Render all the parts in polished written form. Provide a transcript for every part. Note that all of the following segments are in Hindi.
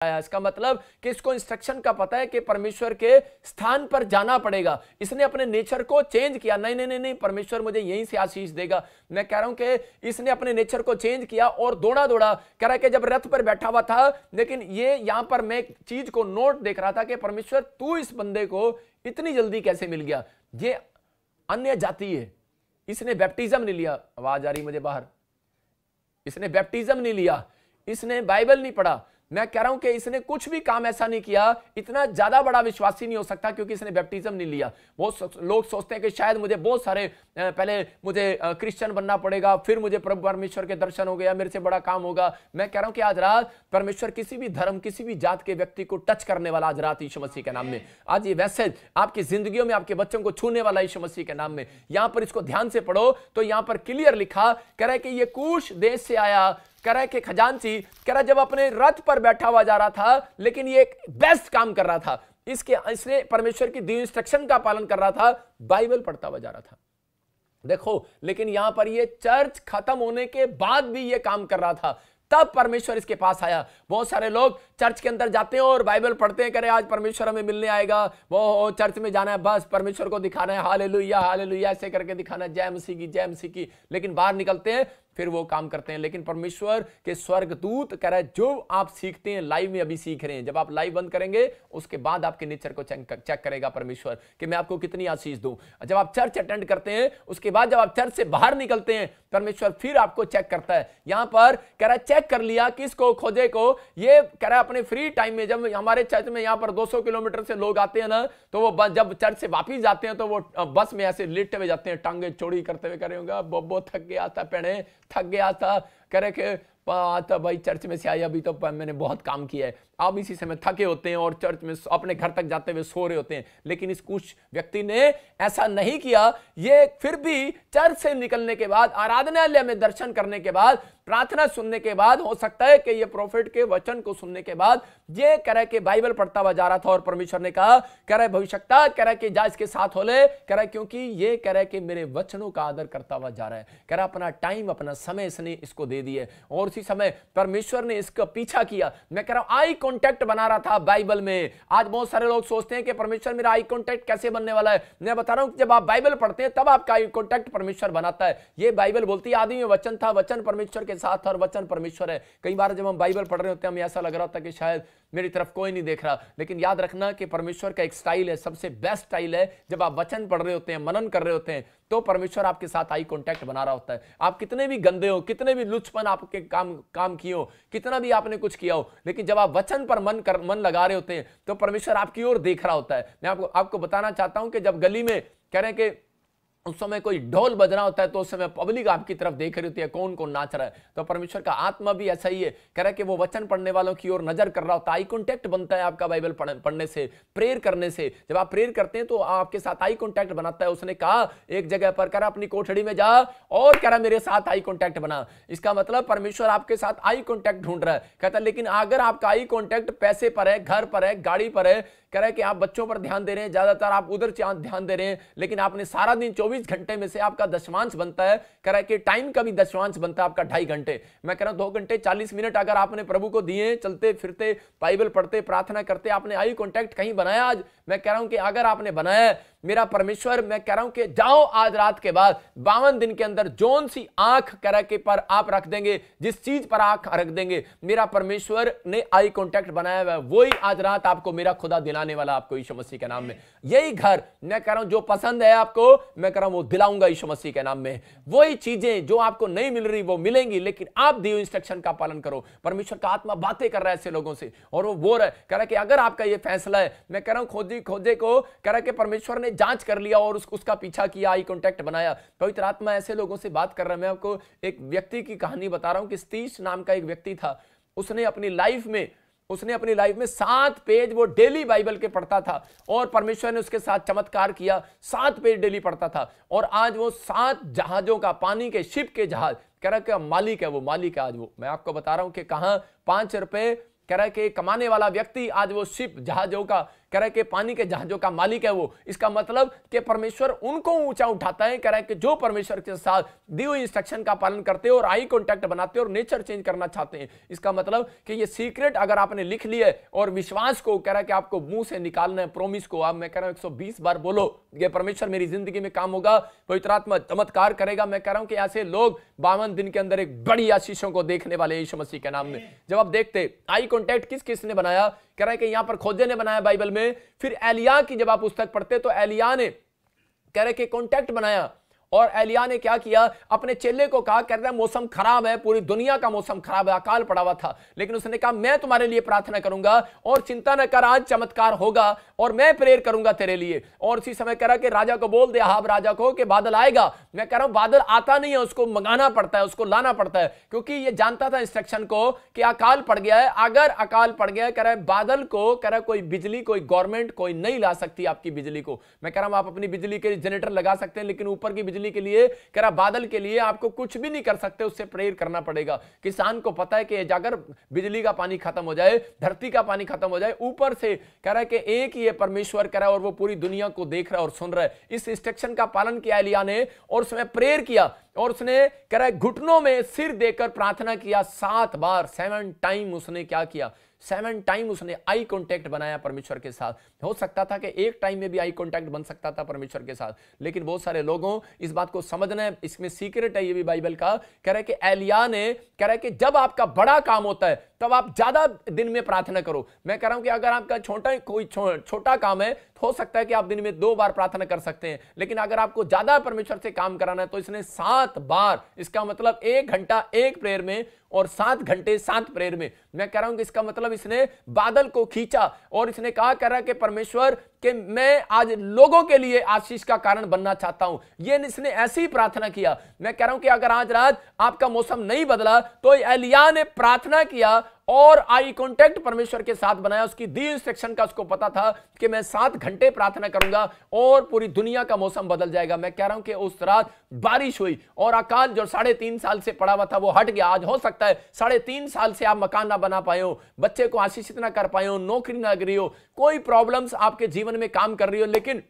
इसका मतलब कि इसको इंस्ट्रक्शन का पता है कि परमेश्वर के स्थान पर जाना पड़ेगा। इसने अपने नेचर को चेंज किया, नहीं नहीं नहीं नहीं, परमेश्वर मुझे यहीं से आशीष देगा। मैं कह रहा हूं कि इसने अपने नेचर को चेंज किया और दौड़ा दौड़ा कह रहा है कि जब रथ पर बैठा हुआ था, लेकिन ये यहां पर मैं एक चीज को नोट देख रहा था कि परमेश्वर तू इस बंदे को इतनी जल्दी कैसे मिल गया, ये अन्य जाति है, इसने बैप्टिज्म नहीं लिया, आवाज आ रही मुझे बाहर, इसने बैप्टिज्म नहीं लिया, इसने बाइबल नहीं पढ़ा। मैं कह रहा हूं कि इसने कुछ भी काम ऐसा नहीं किया, इतना ज्यादा बड़ा विश्वासी नहीं हो सकता क्योंकि इसने बैप्टिज्म नहीं लिया। बहुत लोग सोचते हैं कि शायद मुझे बहुत सारे पहले मुझे क्रिश्चियन बनना पड़ेगा, फिर मुझे प्रभु परमेश्वर के दर्शन हो गया, मेरे से बड़ा काम होगा। मैं कह रहा हूं कि आज रात परमेश्वर किसी भी धर्म, किसी भी जात के व्यक्ति को टच करने वाला आज रात यीशु मसीह के नाम में, आज ये मैसेज आपकी जिंदगियों में, आपके बच्चों को छूने वाला यीशु मसीह के नाम में। यहां पर इसको ध्यान से पढ़ो तो यहां पर क्लियर लिखा, कह रहा है कि ये कूश देश से आया, कह रहा है कि खजांची, कह रहा है जब अपने रथ पर बैठा हुआ जा रहा था, लेकिन ये एक बेस्ट काम कर रहा था, इसने परमेश्वर की दी इंस्ट्रक्शन का पालन कर रहा था, बाइबल पढ़ता हुआ जा रहा था। देखो, लेकिन यहां पर ये चर्च खत्म होने के बाद भी ये काम कर रहा था, तब परमेश्वर इसके पास आया। बहुत सारे लोग चर्च के अंदर जाते हैं और बाइबल पढ़ते हैं, करे आज परमेश्वर हमें मिलने आएगा, वो चर्च में जाना है, बस परमेश्वर को दिखाना है, हालेलुया हालेलुया ऐसे करके दिखाना है, जय मसीह की जय मसीह की, लेकिन बाहर निकलते हैं फिर वो काम करते हैं। लेकिन परमेश्वर के स्वर्गदूत कह रहा है जो आप सीखते हैं लाइव में, अभी सीख रहे हैं, जब आप लाइव बंद करेंगे उसके बाद आपके नेचर को चेक करेगा परमेश्वर कि मैं आपको कितनी आशीष दूं। जब आप चर्च अटेंड करते हैं उसके बाद जब आप चर्च से बाहर निकलते हैं परमेश्वर फिर आपको चेक करता है। यहां पर कह रहा है चेक कर लिया, किसको? खोजे को। ये कह रहा है अपने फ्री टाइम में, जब हमारे चर्च में यहां पर 200 किलोमीटर से लोग आते हैं ना, तो वो जब चर्च से वापिस जाते हैं तो वो बस में ऐसे लेटे हुए जाते हैं, टांगे चौड़ी करते हुए, करे होगा बोबो थक गया था, पेड़े थक गया था, करे के आता भाई चर्च में से आया, अभी तो मैंने बहुत काम किया है, आप इसी समय थके होते हैं और चर्च में अपने घर तक जाते हुए सो रहे होते हैं। लेकिन इस कुछ व्यक्ति ने ऐसा नहीं किया, ये फिर भी चर्च से निकलने के बाद, आराधनालय में दर्शन करने के बाद, प्रार्थना सुनने के बाद, हो सकता है कि ये प्रोफेट के वचन को सुनने के बाद ये कह रहा है कि बाइबल पढ़ता हुआ जा रहा था और परमेश्वर ने कहा, कह रहा है भविष्यवक्ता, कह रहा है कि जा इसके साथ हो ले, कह रहा है क्योंकि ये कह रहा है कि मेरे वचनों का आदर करता हुआ जा रहा है, कह रहा अपना टाइम, अपना समय इसने इसको दे दिया और उसी समय परमेश्वर ने इसका पीछा किया। मैं कह रहा हूं आई कांटेक्ट बना रहा था बाइबल में। आज बहुत सारे लोग सोचते हैं कि परमेश्वर मेरा आई कांटेक्ट कैसे बनने वाला है। मैं बता रहा हूं कि जब आप बाइबल पढ़ते हैं तब आपका आई कांटेक्ट परमेश्वर बनाता है। ये बाइबल बोलती है आदि में वचन था, वचन परमेश्वर के साथ और वचन परमेश्वर है। कई बार जब हम बाइबल पढ़ रहे होते हैं हमें ऐसा लग रहा होता है कि शायद मेरी तरफ कोई नहीं देख रहा, लेकिन याद रखना कि परमेश्वर का एक स्टाइल है, सबसे बेस्ट स्टाइल है, जब आप वचन पढ़ रहे होते हैं, मनन कर रहे होते हैं, तो परमेश्वर आपके साथ आई कांटेक्ट बना रहा होता है। आप कितने भी गंदे हो, कितने भी लुचपन आपके काम किए हो, कितना भी आपने कुछ किया हो, लेकिन जब आप वचन पर मन लगा रहे होते हैं तो परमेश्वर आपकी ओर देख रहा होता है। मैं आपको बताना चाहता हूं कि जब गली में कह रहे हैं कि उस समय कोई ढोल बजना होता है तो उस समय पब्लिक आपकी तरफ देख रही होती है कौन कौन नाच रहा है, तो परमेश्वर का आत्मा भी ऐसा ही है, कह रहा है कि वो वचन पढ़ने वालों की ओर नजर कर रहा होता है। आई कांटेक्ट बनता है आपका बाइबल पढ़ने से, प्रेयर करने से। जब आप प्रेयर करते हैं तो आपके साथ आई कांटेक्ट बनाता है। उसने कहा एक जगह पर, कह रहा अपनी कोठड़ी में जा और कह रहा मेरे साथ आई कांटेक्ट बना। इसका मतलब परमेश्वर आपके साथ आई कांटेक्ट ढूंढ रहा है। कहता लेकिन अगर आपका आई कांटेक्ट पैसे पर है, घर पर है, गाड़ी पर है, कह रहा है कि आप बच्चों पर ध्यान दे रहे हैं, ज्यादातर आप उधर ध्यान दे रहे हैं, लेकिन आपने सारा दिन 24 घंटे में से आपका दशमांश बनता है, कह रहा है कि टाइम का भी दशमांश बनता है आपका 2.5 घंटे। मैं कह रहा हूं 2 घंटे 40 मिनट अगर आपने प्रभु को दिए, चलते फिरते बाइबल पढ़ते प्रार्थना करते, आपने आई कांटेक्ट कहीं बनाया आज? मैं कह रहा हूं कि अगर आपने बनाया, मेरा परमेश्वर, मैं कह रहा हूं कि जाओ आज रात के बाद 52 दिन के अंदर जोन सी आंख कह रहा के पर आप रख देंगे, जिस चीज पर आंख रख देंगे, मेरा परमेश्वर ने आई कांटेक्ट बनाया हुआ है, वही आज रात आपको मेरा खुदा दिलाने वाला, आपको यीशु मसीह के नाम में। यही घर मैं कह रहा हूं जो पसंद है आपको, मैं कह रहा हूं वो दिलाऊंगा यीशु मसीह के नाम में। वही चीजें जो आपको नहीं मिल रही वो मिलेंगी, लेकिन आप दिए इंस्ट्रक्शन का पालन करो। परमेश्वर का आत्मा बातें कर रहा है ऐसे लोगों से और वो बोल रहा है, कह रहा है कि अगर आपका ये फैसला है, मैं कह रहा हूं खोजे को, कह रहा है कि परमेश्वर ने जांच कर लिया और उसका पीछा किया, आई कांटेक्ट बनाया। पवित्र आत्मा ऐसे लोगों से बात कर रहा है। मैं आपको एक व्यक्ति की कहानी बता रहा हूं कि सतीश नाम का एक व्यक्ति था। उसने अपनी लाइफ में 7 पेज वो डेली बाइबल के पढ़ता था और परमेश्वर ने उसके साथ चमत्कार किया। 7 पेज डेली पढ़ता था और आज वो 7 जहाजों का, पानी के शिप के जहाज, कह रहा है मालिक है, वो मालिक है आज वो। मैं आपको बता रहा हूं कि कहां 5 रुपए कह रहा है कि कमाने वाला व्यक्ति आज वो शिप जहाजों का कह रहा है कि पानी के जहाजों का मालिक है वो। इसका मतलब कि परमेश्वर उनको ऊंचा उठाता है, कह रहा है कि जो परमेश्वर के साथ दी हुई इंस्ट्रक्शन का पालन करते हैं और आई कांटेक्ट बनाते हैं और नेचर चेंज करना चाहते हैं। इसका मतलब कि ये सीक्रेट अगर आपने लिख लिया और विश्वास को कह रहा है कि आपको मुंह से निकालना है, प्रोमिस को आप, मैं कह रहा हूं 120 बार बोलो ये परमेश्वर मेरी जिंदगी में काम होगा, पवित्र आत्मा चमत्कार करेगा। मैं कह रहा हूं कि ऐसे लोग 52 दिन के अंदर एक बड़ी आशीषों को देखने वाले यीशु मसीह के नाम में। जब आप देखते आई कांटेक्ट किस किस ने बनाया, कह रहा है कि यहां पर खोजे ने बनाया बाइबल में। फिर एलिया की जब आप पुस्तक पढ़ते तो एलिया ने कह रहे कि कांटेक्ट बनाया और एलिया ने क्या किया, अपने चेले को कहा, कह रहा है मौसम खराब है, पूरी दुनिया का मौसम खराब है, अकाल पड़ा हुआ था, लेकिन उसने कहा मैं तुम्हारे लिए प्रार्थना करूंगा और चिंता न कर, आज चमत्कार होगा और मैं प्रेयर करूंगा तेरे लिए। और इसी समय कह रहा कि राजा को बोल दे, अहाब राजा को, कि बादल आएगा। मैं कह रहा हूं बादल आता नहीं है, उसको मंगाना पड़ता है, उसको लाना पड़ता है, क्योंकि ये जानता था इंस्ट्रक्शन को कि अकाल पड़ गया है। अगर अकाल पड़ गया है, कह रहा है बादल को, कह रहा है कोई बिजली, कोई गवर्नमेंट कोई नहीं ला सकती आपकी बिजली को। मैं कह रहा हूं आप अपनी बिजली के जनरेटर लगा सकते हैं, लेकिन ऊपर की बिजली के लिए, कह रहा बादल के लिए आपको कुछ भी नहीं कर सकते, उससे प्रेयर करना पड़ेगा। किसान को पता है कि अगर बिजली का पानी खत्म हो जाए, धरती का पानी खत्म हो जाए, ऊपर से कह रहा है कि एक ही परमेश्वर कह रहा है और वो पूरी दुनिया को देख रहा है और सुन रहा है। इस इंस्ट्रक्शन का पालन किया एलिया ने और उसमें प्रेयर किया और उसने कह रहा है घुटनों में सिर देकर प्रार्थना किया 7 बार, 7 टाइम उसने क्या किया, 7 टाइम उसने आई कांटेक्ट बनाया परमेश्वर के साथ। हो सकता था कि एक टाइम में भी आई कांटेक्ट बन सकता था परमेश्वर के साथ, लेकिन बहुत सारे लोगों इस बात को समझना है, इसमें सीक्रेट है ये भी बाइबल का। कह रहा है कि एलिया ने कह रहा है कि जब आपका बड़ा काम होता है तब आप ज्यादा दिन में प्रार्थना करो। मैं कह रहा हूं कि अगर आपका छोटा काम है तो हो सकता है कि आप दिन में 2 बार प्रार्थना कर सकते हैं, लेकिन अगर आपको ज्यादा परमेश्वर से काम कराना है तो इसने 7 बार, इसका मतलब 1 घंटा 1 प्रेयर में और 7 घंटे 7 प्रेयर में। मैं कह रहा हूं कि इसका मतलब इसने बादल को खींचा और इसने कहा, कह रहा है कि परमेश्वर कि मैं आज लोगों के लिए आशीष का कारण बनना चाहता हूं। ये इसने ऐसी प्रार्थना किया। मैं कह रहा हूं कि अगर आज रात आपका मौसम नहीं बदला तो एलिया ने प्रार्थना किया और आई कांटेक्ट परमेश्वर के साथ बनाया। उसकी दी इंस्ट्रक्शन का उसको पता था कि मैं 7 घंटे प्रार्थना करूंगा और पूरी दुनिया का मौसम बदल जाएगा। मैं कह रहा हूं कि उस रात बारिश हुई और अकाल जो 3.5 साल से पड़ा हुआ था वो हट गया। आज हो सकता है 3.5 साल से आप मकान ना बना पाए हो, बच्चे को आशीषित ना कर पाए हो, नौकरी ना करी हो, कोई प्रॉब्लम्स आपके जीवन में काम कर रही हो, लेकिन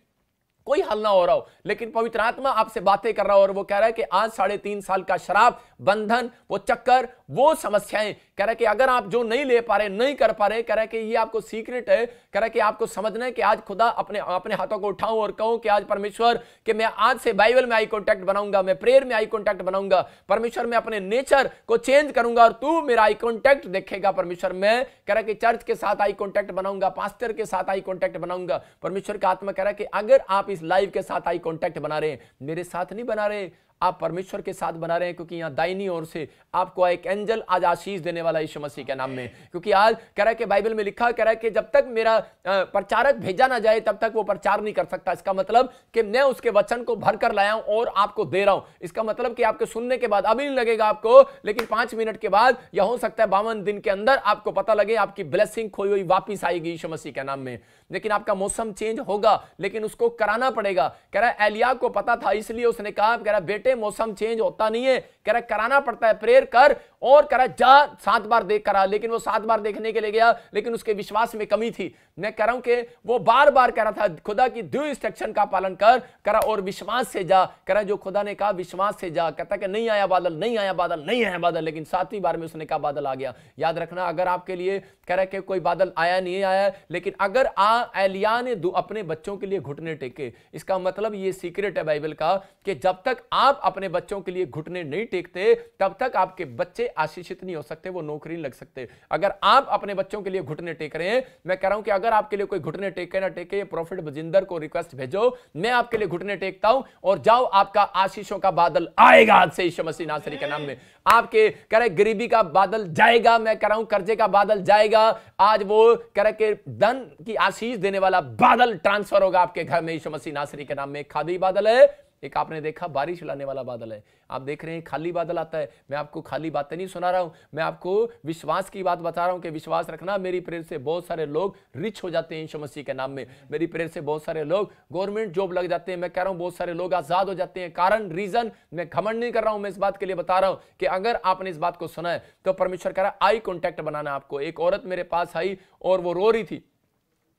कोई हल ना हो रहा हो, लेकिन पवित्र आत्मा आपसे बातें कर रहा हो और वो कह रहा है कि आज 3.5 साल का श्राप, बंधन, वो चक्कर, वो समस्याएं, कह रहा है कि अगर आप जो नहीं ले पा रहे, नहीं कर पा रहे, कह रहा है कि ये आपको सीक्रेट है। कह रहा है कि आपको समझना है कि आज खुदा अपने हाथों को उठाऊं और कहूं कि आज परमेश्वर कि मैं आज से बाइबल में आई कांटेक्ट बनाऊंगा, मैं प्रेयर में आई कांटेक्ट बनाऊंगा, परमेश्वर मैं अपने नेचर को चेंज करूंगा और तू मेरा आई कांटेक्ट देखेगा। परमेश्वर मैं कह रहा है कि चर्च के साथ आई कांटेक्ट बनाऊंगा, पास्टर के साथ आई कांटेक्ट बनाऊंगा। परमेश्वर का आत्मा कह रहा है कि अगर आप इस लाइव के साथ आई कांटेक्ट बना रहे हैं, मेरे साथ नहीं बना रहे, आप परमेश्वर के साथ बना रहे हैं, क्योंकि यहां दाहिनी ओर से आपको एक एंजल आज आशीष देने वाला यीशु मसीह के नाम में। क्योंकि आज कह रहा है कि बाइबल में लिखा, कह रहा है कि जब तक मेरा प्रचारक भेजा ना जाए तब तक वो प्रचार नहीं कर सकता। इसका मतलब कि मैं उसके वचन को भर कर लाया हूं और आपको दे रहा हूं। इसका मतलब कि आपके सुनने के बाद अभी नहीं लगेगा आपको, लेकिन 5 मिनट के बाद या हो सकता है 52 दिन के अंदर आपको पता लगे आपकी ब्लेसिंग खोई हुई वापिस आएगी यीशु मसीह के नाम में। लेकिन आपका मौसम चेंज होगा, लेकिन उसको कराना पड़ेगा। कह रहा है एलिया को पता था, इसलिए उसने कहा, कह रहा बेटे मौसम चेंज होता नहीं है, कह रहा कराना पड़ता है, प्रेयर कर और कह रहा जा 7 बार देख करा। लेकिन वो 7 बार देखने के लिए गया, लेकिन उसके विश्वास में कमी थी। मैं कह रहा हूं कि वो बार बार कह रहा था खुदा की दी इंस्ट्रक्शन का पालन कर, कह रहा और विश्वास से जा। कह रहा जो खुदा ने कहा विश्वास से जा। कहता कि नहीं आया बादल, नहीं आया बादल, नहीं आया बादल, लेकिन 7वीं बार में उसने कहा बादल आ गया। याद रखना, अगर आपके लिए कह रहा कि कोई बादल आया नहीं आया, लेकिन अगर एलिया ने अपने बच्चों के लिए घुटने टेके, इसका मतलब ये सीक्रेट है बाइबल का कि जब तक आप अपने बच्चों के लिए घुटने नहीं टेकते तब तक आपके बच्चे आशीषित नहीं हो सकते, वो नौकरी नहीं लग सकते। अगर आप अपने बच्चों के लिए घुटने टेक रहे हैं, मैं कह रहा हूं कि अगर आपके लिए कोई घुटने टेके ना टेके, ये प्रॉफिट बजिंदर को रिक्वेस्ट भेजो, मैं आपके लिए घुटने टेकता हूं और जाओ, आपका आशीषों का बादल आएगा आज से यीशु मसीह नासरी के नाम में। आपके कह रहे गरीबी का बादल जाएगा, मैं कह रहा हूं कर्जे का बादल जाएगा। आज वो कह रहे कि धन की आशीष देने वाला बादल ट्रांसफर होगा आपके घर में यीशु मसीह नासरी के नाम में। खादी बादल है, एक आपने देखा बारिश लाने वाला बादल है। आप देख रहे हैं खाली बादल आता है। मैं आपको खाली बातें नहीं सुना रहा हूं, मैं आपको विश्वास की बात बता रहा हूं कि विश्वास रखना। मेरी प्रेयर से बहुत सारे लोग रिच हो जाते हैं यीशु मसीह के नाम में। मेरी प्रेयर से बहुत सारे लोग गवर्नमेंट जॉब लग जाते हैं। मैं कह रहा हूं बहुत सारे लोग आजाद हो जाते हैं। कारण रीजन मैं घमंड नहीं कर रहा हूं, मैं इस बात के लिए बता रहा हूं कि अगर आपने इस बात को सुना है तो परमेश्वर कह रहा है आई कांटेक्ट बनाना आपको। एक औरत मेरे पास आई और वो रो रही थी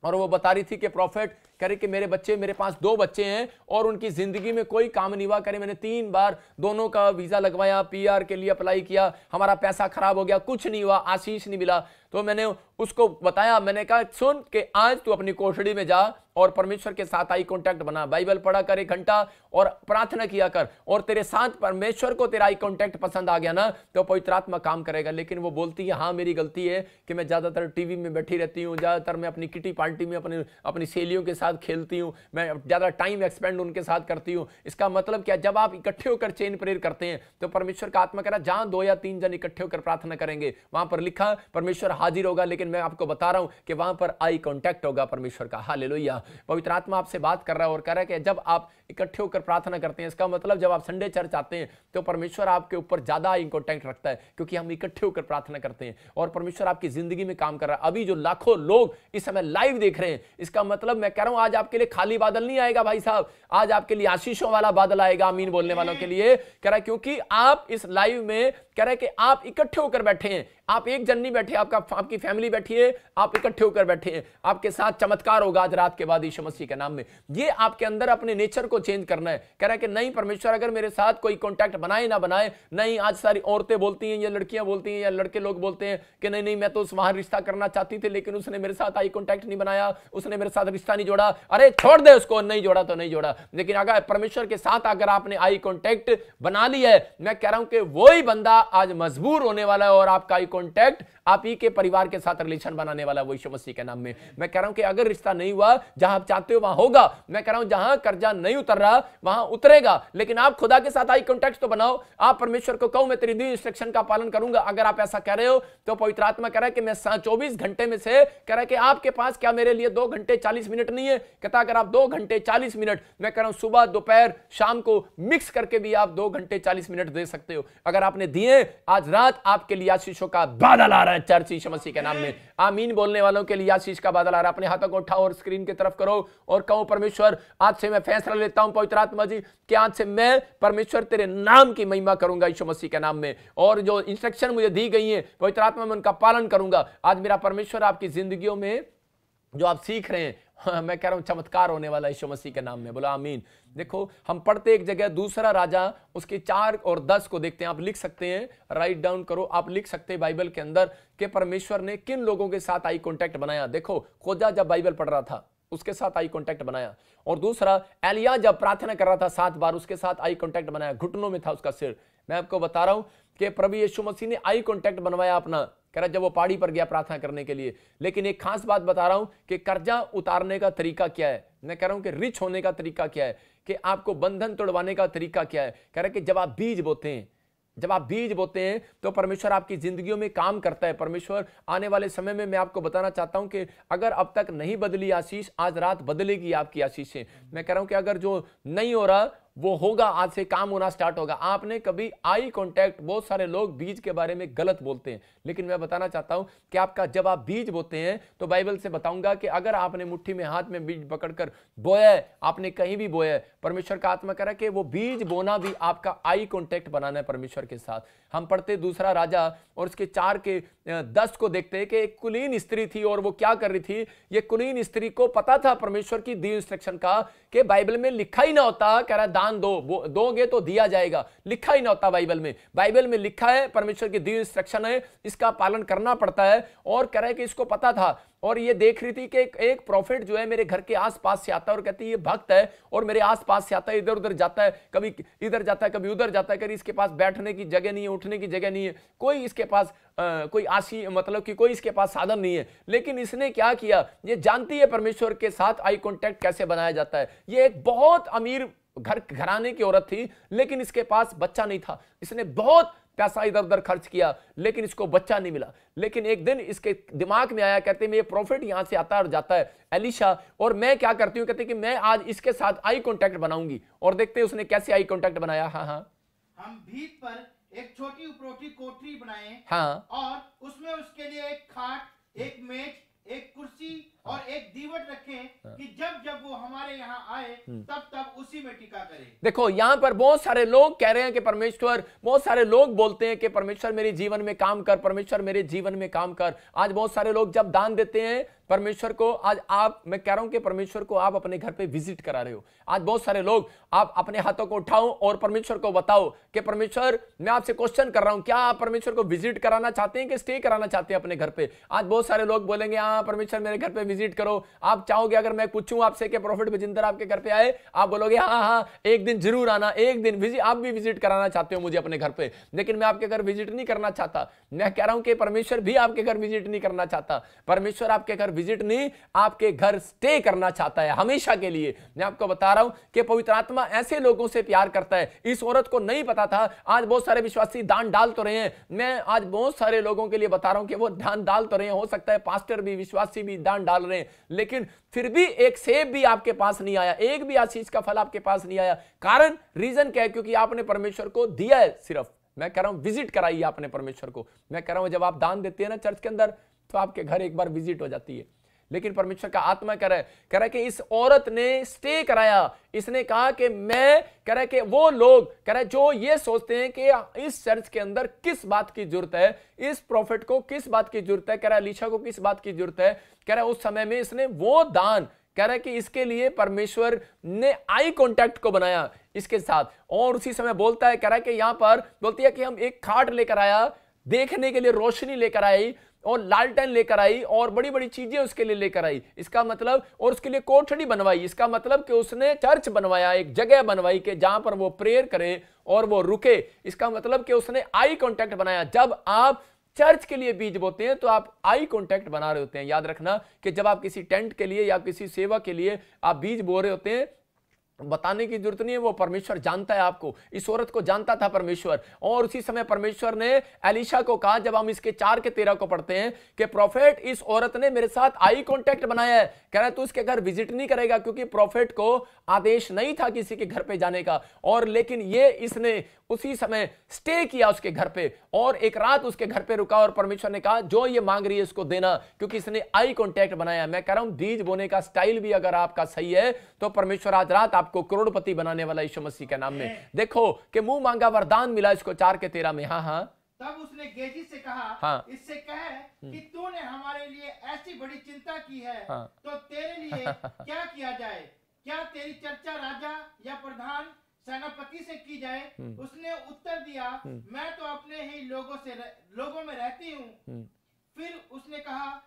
और वो बता रही थी कि प्रॉफिट कह रही कि मेरे पास 2 बच्चे हैं और उनकी जिंदगी में कोई काम नहीं हुआ। करे मैंने 3 बार दोनों का वीजा लगवाया, पीआर के लिए अप्लाई किया, हमारा पैसा खराब हो गया, कुछ नहीं हुआ, आशीष नहीं मिला। तो मैंने उसको बताया, मैंने कहा सुन कि आज तू अपनी कोठड़ी में जा और परमेश्वर के साथ आई कांटेक्ट बना, बाइबल पढ़ा कर 1 घंटा और प्रार्थना किया कर, और तेरे साथ परमेश्वर को तेरा आई कांटेक्ट पसंद आ गया ना तो पवित्र आत्मा काम करेगा। लेकिन वो बोलती है हाँ मेरी गलती है कि मैं ज्यादातर टीवी में बैठी रहती हूँ, ज्यादातर मैं अपनी किटी पार्टी में अपनी सहेलियों के साथ खेलती हूँ, मैं ज्यादा टाइम एक्सपेंड उनके साथ करती हूँ। इसका मतलब क्या, जब आप इकट्ठे होकर चेन प्रेयर करते हैं तो परमेश्वर का आत्मा कह रहा है जहां 2 या 3 जन इकट्ठे होकर प्रार्थना करेंगे वहां पर लिखा परमेश्वर हाजिर होगा। लेकिन मैं आपको बता रहा हूं कि वहां पर आई कांटेक्ट होगा परमेश्वर का। हालेलुया। पवित्र आत्मा आपसे बात कर रहा है और कह रहा है कि जब आप इकट्ठे होकर प्रार्थना करते हैं, इसका मतलब जब आप संडे चर्च आते हैं तो परमेश्वर आपके ऊपर ज्यादा आई कांटेक्ट रखता है, क्योंकि हम इकट्ठे होकर प्रार्थना करते हैं और परमेश्वर आपकी जिंदगी में काम कर रहा है। अभी जो लाखों लोग इस समय लाइव देख रहे हैं, इसका मतलब मैं कह रहा हूं आज आपके लिए खाली बादल नहीं आएगा भाई साहब, आज आपके लिए आशीषों वाला बादल आएगा। आमीन बोलने वालों के लिए कह रहा है, क्योंकि आप इस लाइव में कह रहे हैं कि आप इकट्ठे होकर बैठे हैं, आप एक जन नहीं बैठे, आपकी फैमिली बैठी है, आप इकट्ठे होकर बैठे हैं। आपके साथ चमत्कार होगा आज रात के बाद यीशु मसीह के नाम में। ये आपके अंदर अपने नेचर को चेंज करना है। कह रहा है कि नहीं परमेश्वर अगर मेरे साथ कोई कांटेक्ट बनाए ना बनाए, नहीं आज सारी औरतें बोलती हैं या लड़कियां बोलती हैं या लड़के लोग बोलते हैं कि नहीं नहीं मैं तो वहां रिश्ता करना चाहती थी लेकिन उसने मेरे साथ आई कांटेक्ट नहीं बनाया, उसने मेरे साथ रिश्ता नहीं जोड़ा। अरे छोड़ दे उसको, नहीं जोड़ा तो नहीं जोड़ा, लेकिन अगर परमेश्वर के साथ अगर आपने आई कांटेक्ट बना लिया है, मैं कह रहा हूं कि वही बंदा आज मजबूर होने वाला है और आपका आई कांटेक्ट आप ही के परिवार के साथ रिलेशन बनाने वाला है यीशु मसीह के नाम में। मैं कह रहा हूं कि अगर रिश्ता नहीं हुआ, जहां आप चाहते हो वहां होगा। मैं कह रहा हूं जहां कर्जा नहीं उतर रहा वहां उतरेगा, लेकिन आप खुदा के साथ आई कांटेक्ट तो बनाओ। आप परमेश्वर को कहो मैं तेरी दी इंस्ट्रक्शन का पालन करूंगा। अगर आप ऐसा कह रहे हो तो पवित्र आत्मा कह रहा है कि मैं 24 घंटे में से कह रहा है कि आपके पास क्या मेरे लिए 2 घंटे 40 मिनट नहीं है। कहता अगर आप 2 घंटे 40 मिनट, मैं कह रहा हूं सुबह दोपहर शाम को मिक्स करके भी आप 2 घंटे 40 मिनट दे सकते हो। अगर आपने दिए, आज रात आपके लिए आशीषों का बादल आ रहा है चर्च यीशु मसीह के नाम में। आमीन बोलने वालों के लिए आशीष का बादल आ रहा है। अपने हाथों को उठाओ और स्क्रीन की तरफ करो और कहो परमेश्वर आज से मैं फैसला लेता हूं पवित्र आत्मा जी कि आज से मैं परमेश्वर तेरे नाम की महिमा करूंगा यीशु मसीह के नाम में, और जो इंस्ट्रक्शन मुझे दी गई है पवित्र आत्मा में उनका पालन करूंगा। आज मेरा परमेश्वर आपकी जिंदगियों में जो आप सीख रहे हैं, हाँ, मैं कह रहा हूं चमत्कार होने वाला यीशु मसीह के नाम में। बोला आमीन। देखो हम पढ़ते एक जगह दूसरा राजा उसके 4 और 10 को देखते हैं। आप लिख सकते हैं, राइट डाउन करो, आप लिख सकते हैं बाइबल के अंदर कि परमेश्वर ने किन लोगों के साथ आई कांटेक्ट बनाया। देखो खोजा जब बाइबल पढ़ रहा था उसके साथ आई कांटेक्ट बनाया, और दूसरा एलिया जब प्रार्थना कर रहा था 7 बार उसके साथ आई कांटेक्ट बनाया, घुटनों में था उसका सिर। मैं आपको बता रहा हूं कि प्रभु यीशु मसीह ने आई कांटेक्ट बनवाया अपना, कह रहा जब वो पहाड़ी पर गया प्रार्थना करने के लिए। लेकिन एक खास बात बता रहा हूं कि कर्जा उतारने का तरीका क्या है। मैं कह रहा हूं कि रिच होने का तरीका क्या है, कि आपको बंधन तोड़वाने का तरीका क्या है। कह रहा है कि जब आप बीज बोते हैं, जब आप बीज बोते हैं तो परमेश्वर आपकी जिंदगियों में काम करता है। परमेश्वर आने वाले समय में मैं आपको बताना चाहता हूं कि अगर अब तक नहीं बदली आशीष, आज रात बदलेगी आपकी आशीषें। मैं कह रहा हूं कि अगर जो नहीं हो रहा वो होगा, आज से काम होना स्टार्ट होगा। आपने कभी आई कांटेक्ट, बहुत सारे लोग बीज के बारे में गलत बोलते हैं, लेकिन मैं बताना चाहता हूं कि आपका जब आप बीज बोते हैं तो बाइबल से बताऊंगा कि अगर आपने मुट्ठी में हाथ में बीज पकड़कर बोया है, आपने कहीं भी बोया है, परमेश्वर का आत्मा कह रहा है कि वो बीज बोना भी आपका आई कांटेक्ट बनाना है परमेश्वर के साथ। हम पढ़ते दूसरा राजा और उसके 4 के 10 को देखते हैं कि एक कुलीन स्त्री थी और वो क्या कर रही थी। ये कुलीन स्त्री को पता था परमेश्वर की दी इंस्ट्रक्शन का कि बाइबल में लिखा ही ना होता, कह रहा दान दो, दोगे तो दिया जाएगा, लिखा ही ना होता बाइबल में। बाइबल में लिखा है, परमेश्वर की दी इंस्ट्रक्शन है, इसका पालन करना पड़ता है। और कह रहा है कि इसको पता था, और ये देख रही थी कि एक प्रॉफिट जो है मेरे घर के आसपास से आता है और कहती है ये भक्त है और मेरे आसपास से आता है, इधर उधर जाता है, कभी इधर जाता है कभी उधर जाता है, कभी इसके पास बैठने की जगह नहीं है, उठने की जगह नहीं है, कोई इसके पास कोई आशी मतलब कि कोई इसके पास साधन नहीं है। लेकिन इसने क्या किया, ये जानती है परमेश्वर के साथ आई कांटेक्ट कैसे बनाया जाता है। ये एक बहुत अमीर घराने की औरत थी, लेकिन इसके पास बच्चा नहीं था। इसने बहुत पैसा इधर उधर खर्च किया लेकिन इसको बच्चा नहीं मिला। लेकिन एक दिन इसके दिमाग में आया, कहते हैं ये प्रॉफिट यहां से आता है और जाता है एलिशा, और मैं क्या करती हूं, कहते कि मैं आज इसके साथ आई कांटेक्ट बनाऊंगी। और देखते हैं उसने कैसे आई कांटेक्ट बनाया। हाँ, हम भीत पर एक छोटी उपरोटी कोठरी बनाए, हाँ, और उसमें उसके लिए एक खाट, एक मेज, एक कुर्सी और एक दीवट रखें कि जब जब वो हमारे यहाँ आए तब तब उसी में टिका करे। देखो यहां पर बहुत सारे लोग कह रहे हैं कि परमेश्वर, बहुत सारे लोग बोलते हैं कि परमेश्वर मेरे जीवन में काम कर, परमेश्वर मेरे जीवन में काम कर। आज बहुत सारे लोग जब दान देते हैं परमेश्वर को आज आप, मैं कह रहा हूं कि परमेश्वर को आप अपने घर पे विजिट करा रहे हो। आज बहुत सारे लोग, आप अपने हाथों को उठाओ और परमेश्वर को बताओ कि परमेश्वर, मैं आपसे क्वेश्चन कर रहा हूं, क्या आप परमेश्वर को विजिट कराना चाहते हैं कि स्टे कराना चाहते हैं अपने घर पे? आज बहुत सारे लोग बोलेंगे हाँ परमेश्वर मेरे घर पे विजिट करो। आप चाहोगे, अगर मैं पूछूं आपसे कि प्रॉफिट बजिंदर आपके घर पे आए, आप बोलोगे हाँ हाँ एक दिन जरूर आना, एक दिन विजिट, आप भी विजिट कराना चाहते हो मुझे अपने घर पे, लेकिन मैं आपके घर विजिट नहीं करना चाहता। मैं कह रहा हूं कि परमेश्वर भी आपके घर विजिट नहीं करना चाहता। परमेश्वर आपके घर विजिट नहीं, आपके घर स्टे करना चाहता है हमेशा के लिए। मैं आपको बता रहा हूं कि पवित्र आत्मा ऐसे लोगों से प्यार करता है। इस औरत को नहीं पता था। आज बहुत सारे विश्वासी दान डाल तो रहे हैं, मैं आज बहुत सारे लोगों के लिए बता रहा हूं कि वो दान डाल तो रहे हैं, हो सकता है पास्टर भी, विश्वासी भी दान डाल रहे हैं, लेकिन फिर भी एक सेब भी आपके पास नहीं आया, एक भी आशीष का फल आपके पास नहीं आया। कारण, रीजन क्या है? क्योंकि आपने परमेश्वर को दिया है सिर्फ। मैं कह रहा हूं विजिट कराइए आपने परमेश्वर को। मैं कह रहा हूं जब आप दान देते हैं ना चर्च के अंदर, तो आपके घर एक बार विजिट हो जाती है। लेकिन परमेश्वर का आत्मा कह रहा है कि इस औरत ने स्टे कराया। इसने कहा कि मैं, कह रहा है कि वो लोग, कह रहा है जो ये सोचते हैं कि इस चर्च के अंदर किस बात की जरूरत है, इस प्रॉफिट को किस बात की जरूरत है, कह रहा है अलीशा को किस बात की जरूरत है, कह रहा है उस समय में इसने वो दान, कह रहा है कि इसके लिए परमेश्वर ने आई कांटेक्ट को बनाया इसके साथ। और उसी समय बोलता है, कह रहा है कि यहां पर बोलती है कि हम एक खाट लेकर आया, देखने के लिए रोशनी लेकर आई, और लालटेन लेकर आई, और बड़ी बड़ी चीजें उसके लिए लेकर आई। इसका मतलब, और उसके लिए कोठड़ी बनवाई। इसका मतलब कि उसने चर्च बनवाया, एक जगह बनवाई कि जहां पर वो प्रेयर करे और वो रुके। इसका मतलब कि उसने आई कांटेक्ट बनाया। जब आप चर्च के लिए बीज बोते हैं तो आप आई कांटेक्ट बना रहे होते हैं। याद रखना कि जब आप किसी टेंट के लिए या किसी सेवा के लिए आप बीज बो रहे होते हैं, बताने की जरूरत नहीं है, वो परमेश्वर जानता है आपको। इस औरत को जानता था परमेश्वर। और उसी समय परमेश्वर ने एलीशा को कहा, जब हम इसके 4:13 को पढ़ते हैं कि प्रॉफिट, इस औरत ने मेरे साथ आई कांटेक्ट बनाया है, कह रहा है तू इसके घर विजिट नहीं करेगा, क्योंकि प्रॉफिट को आदेश नहीं था किसी के घर पे जाने का। और लेकिन ये इसने उसी समय स्टे किया उसके घर पे, और एक रात उसके घर पे रुका, और परमेश्वर ने कहा जो ये मांग रही है इसको देना, क्योंकि इसने आई कांटेक्ट बनाया। मैं कह रहा हूं बीज बोने का स्टाइल भी अगर आपका सही है तो परमेश्वर आज रात आपको करोड़पति बनाने वाला यीशु मसीह के नाम में। देखो कि मुंह मांगा वरदान मिला इसको 4:13 में। हाँ हाँ। तब उसने गेजी से कहा, हाँ। इससे कहे कि तूने हमारे लिए ऐसी बड़ी चिंता की है, हाँ। तो तेरे लिए क्या किया जाए? क्या तेरी चर्चा राजा या प्रधान सेनापति से की जाए? उसने उत्तर दिया, मैं तो अपने ही लोगों में रहती हूँ। फिर उसने कहा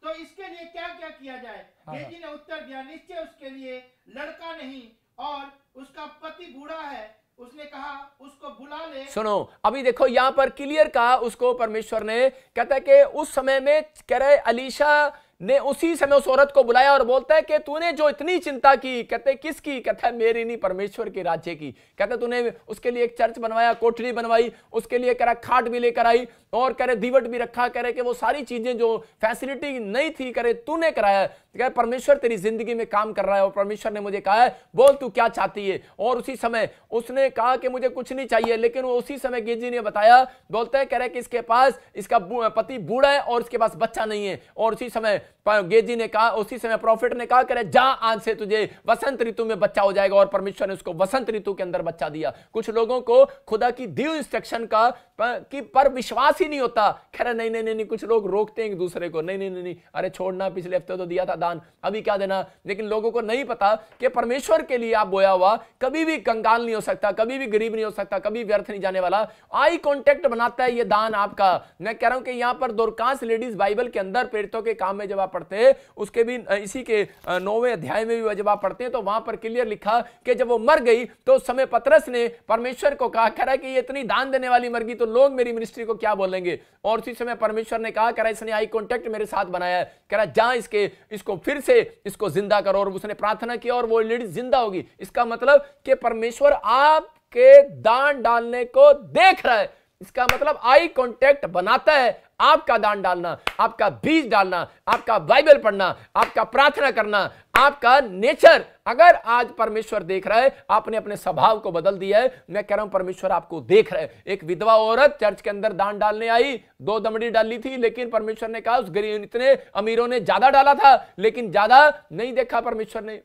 तो इसके लिए क्या क्या किया जाए? गेजी ने उत्तर दिया, निश्चय उसके लिए लड़का नहीं और उसका पति बूढ़ा है। उसने कहा उसको बुला ले। सुनो, अभी देखो यहां पर क्लियर कहा उसको परमेश्वर ने, कहता है कि उस समय में, कह रहे अलीशा ने उसी समय उस औरत को बुलाया और बोलता है कि तूने जो इतनी चिंता की, कहते किसकी? कहता है मेरी नहीं, परमेश्वर के राज्य की। कहता तूने उसके लिए एक चर्च बनवाया, कोठरी बनवाई, उसके लिए कह रहा खाट भी लेकर आई, और कह रहे दीवट भी रखा, कह रहे कि वो सारी चीजें जो फैसिलिटी नहीं थी, कह रहे तूने कराया। कह परमेश्वर तेरी जिंदगी में काम कर रहा है, और परमेश्वर ने मुझे कहा है बोल तू क्या चाहती है। और उसी समय उसने कहा कि मुझे कुछ नहीं चाहिए, लेकिन वो उसी समय गेजी ने बताया, बोलता है कह रहे कि इसके पास, इसका पति बूढ़ा है और इसके पास बच्चा नहीं है। और उसी समय गेजी ने कहा, उसी समय प्रॉफिट ने कहा, करे जा आज से तुझे वसंत ऋतु में बच्चा हो जाएगा। और परमेश्वर ने उसको वसंत ऋतु के अंदर बच्चा दिया। कुछ लोगों को खुदा की दी इंस्ट्रक्शन का पर विश्वास ही नहीं होता। कह रहे नहीं नहीं नहीं, कुछ लोग रोकते हैं एक दूसरे को, नहीं नहीं नहीं, अरे छोड़ना, पिछले हफ्ते तो दिया था दान, अभी क्या देना। लेकिन लोगों को नहीं पता कि परमेश्वर के लिए आप बोया हुआ कभी भी कंगाल नहीं हो सकता, कभी भी गरीब नहीं हो सकता, कभी व्यर्थ नहीं जाने वाला। आई कांटेक्ट बनाता है ये दान आपका। मैं कह रहा हूं कि यहां पर दोरकास लेडीज बाइबल के अंदर प्रेरितों के काम में जब आप पढ़ते हैं, उसके भी इसी के 9वें अध्याय में भी जब आप पढ़ते हैं तो वहां पर क्लियर लिखा कि जब वो मर गई तो उस समय पतरस ने परमेश्वर को कहा, कह रहा है कि ये इतनी दान देने वाली मर गई तो लोग मेरी मिनिस्ट्री को क्या बोलेंगे। और उसी समय परमेश्वर ने कहा, कह रहा इसने आई कांटेक्ट मेरे साथ बनाया है, कह रहा जा इसको फिर से इसको जिंदा करो। और उसने प्रार्थना की और वो लेडी जिंदा होगी। इसका मतलब कि परमेश्वर आपके दान डालने को देख रहा है। इसका मतलब आई कांटेक्ट बनाता है आपका दान डालना, आपका बीज डालना, आपका बाइबल पढ़ना, आपका प्रार्थना करना, आपका नेचर। अगर आज परमेश्वर देख रहा है, आपने अपने स्वभाव को बदल दिया है, मैं कह रहा हूं परमेश्वर आपको देख रहा है। एक विधवा औरत चर्च के अंदर दान डालने आई, 2 दमड़ी डाली थी, लेकिन परमेश्वर ने कहा उस गरीब, इतने अमीरों ने ज्यादा डाला था लेकिन ज्यादा नहीं देखा परमेश्वर ने।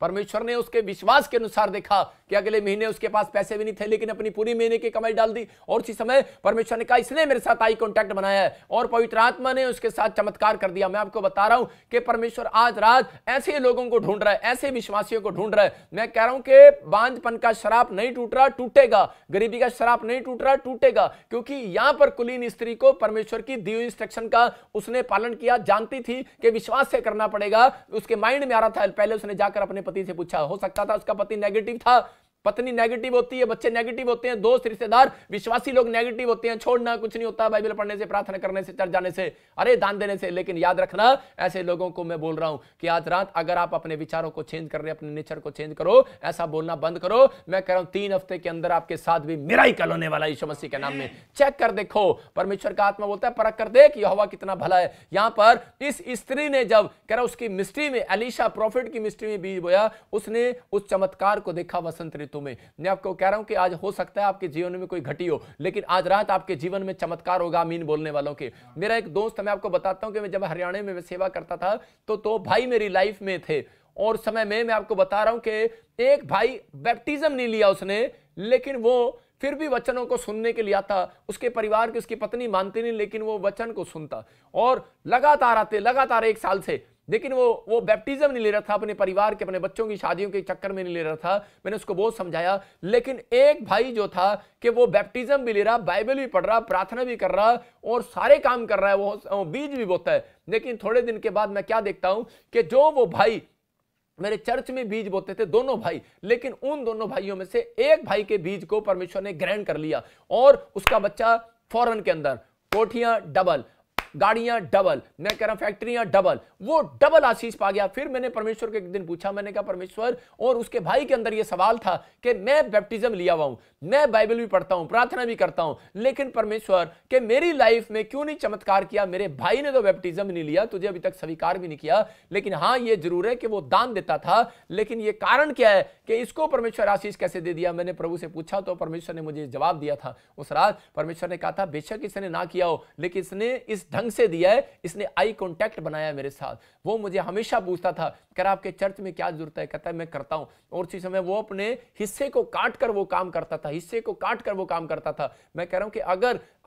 परमेश्वर ने उसके विश्वास के अनुसार देखा कि अगले महीने उसके पास पैसे भी नहीं थे, लेकिन अपनी पूरी महीने की कमाई डाल दी। और उसी समय परमेश्वर ने कहा इसने मेरे साथ आई कांटेक्ट बनाया है और पवित्र आत्मा ने उसके साथ चमत्कार कर दिया। मैं आपको बता रहा हूं कि परमेश्वर आज रात ऐसे लोगों को ढूंढ रहा है, ऐसे विश्वासियों को ढूंढ रहा है। मैं कह रहा हूं कि बांझपन का श्राप नहीं टूट रहा, टूटेगा। गरीबी का श्राप नहीं टूट रहा, टूटेगा। क्योंकि यहां पर कुलीन स्त्री को परमेश्वर की दी हुई इंस्ट्रक्शन का उसने पालन किया, जानती थी कि विश्वास से करना पड़ेगा। उसके माइंड में आ रहा था, पहले उसने जाकर अपने पति से पूछा। हो सकता था उसका पति नेगेटिव था, पत्नी नेगेटिव होती है, बच्चे नेगेटिव होते हैं, दोस्त रिश्तेदार विश्वासी लोग नेगेटिव होते हैं। छोड़ना कुछ नहीं होता, बाइबल पढ़ने से, प्रार्थना करने से, चर्च जाने से, अरे दान देने से। लेकिन याद रखना, ऐसे लोगों को मैं बोल रहा हूं कि आज रात अगर आप अपने विचारों को चेंज कर रहे हैं, अपने नेचर को चेंज करो, ऐसा बोलना बंद करो। मैं कह रहा हूं 3 हफ्ते के अंदर आपके साथ भी मेरा ही कल होने वाला यीशु मसीह के नाम में। चेक कर देखो, परमेश्वर का आत्मा बोलता है परख कर देख यहोवा कितना भला है। यहां पर इस स्त्री ने जब कह रहा उसकी मिस्ट्री में, एलीशा प्रॉफिट की मिस्ट्री में बीज बोया, उसने उस चमत्कार को देखा वसंत ऋतु में। मैं आपको कह रहा हूं कि आज हो सकता है आपके जीवन में कोई घटी हो, लेकिन आज रात आपके जीवन में चमत्कार होगा। आमीन बोलने वालों के। मेरा एक दोस्त, मैं आपको बताता हूं कि मैं जब हरियाणा में सेवा करता था तो भाई मेरी लाइफ में थे, और समय में मैं आपको बता रहा हूं कि एक भाई बैप्टिज्म नहीं लिया उसने, लेकिन वो फिर भी वचनों को सुनने के लिए आता। उसके परिवार की, उसकी पत्नी मानती नहीं, लेकिन वो वचन को सुनता और लगातार आते, लगातार 1 साल से। लेकिन वो बैप्टिज्म नहीं ले रहा था, अपने परिवार के, अपने बच्चों की शादियों के चक्कर में नहीं ले रहा था। मैंने उसको बहुत समझाया। लेकिन एक भाई जो था कि वो बैप्टिज्म भी ले रहा, बाइबल भी पढ़ रहा, प्रार्थना भी कर रहा और सारे काम कर रहा है, वो बीज भी बोता है। लेकिन थोड़े दिन के बाद मैं क्या देखता हूं कि जो वो भाई मेरे चर्च में बीज बोते थे, दोनों भाई, लेकिन उन दोनों भाइयों में से एक भाई के बीज को परमेश्वर ने ग्रहण कर लिया और उसका बच्चा फौरन के अंदर, कोठियां डबल, गाड़ियां डबल, मैं कह रहा हूं फैक्ट्रियां डबल, वो डबल आशीष पा गया। फिर मैंने परमेश्वर को एक दिन पूछा, मैंने कहा परमेश्वर, और उसके भाई के अंदर यह सवाल था कि मैं बैप्टिज्म लिया हुआ हूं, मैं बाइबल भी पढ़ता हूं, प्रार्थना भी करता हूं, लेकिन परमेश्वर के मेरी लाइफ में क्यों नहीं चमत्कार किया? मेरे भाई ने तो बैप्टिज्म नहीं लिया, तुझे अभी तक स्वीकार भी नहीं किया, लेकिन हां यह जरूर है कि वो दान देता था। लेकिन यह कारण क्या है कि इसको परमेश्वर आशीष कैसे दे दिया? मैंने प्रभु से पूछा तो परमेश्वर ने मुझे जवाब दिया था। उस रात परमेश्वर ने कहा था, बेशक इसने ना किया हो, लेकिन इसने इस ढंग से दिया है, इसने आई कांटेक्ट बनाया मेरे साथ। वो मुझे हमेशा पूछता था, कह रहा आपके चर्च में क्या जरूरत है? कहता है मैं करता हूं। और उसी समय वो अपने हिस्से को काट कर वो काम करता था, हिस्से को काट कर वो काम करता था। मैं कह रहा हूं कि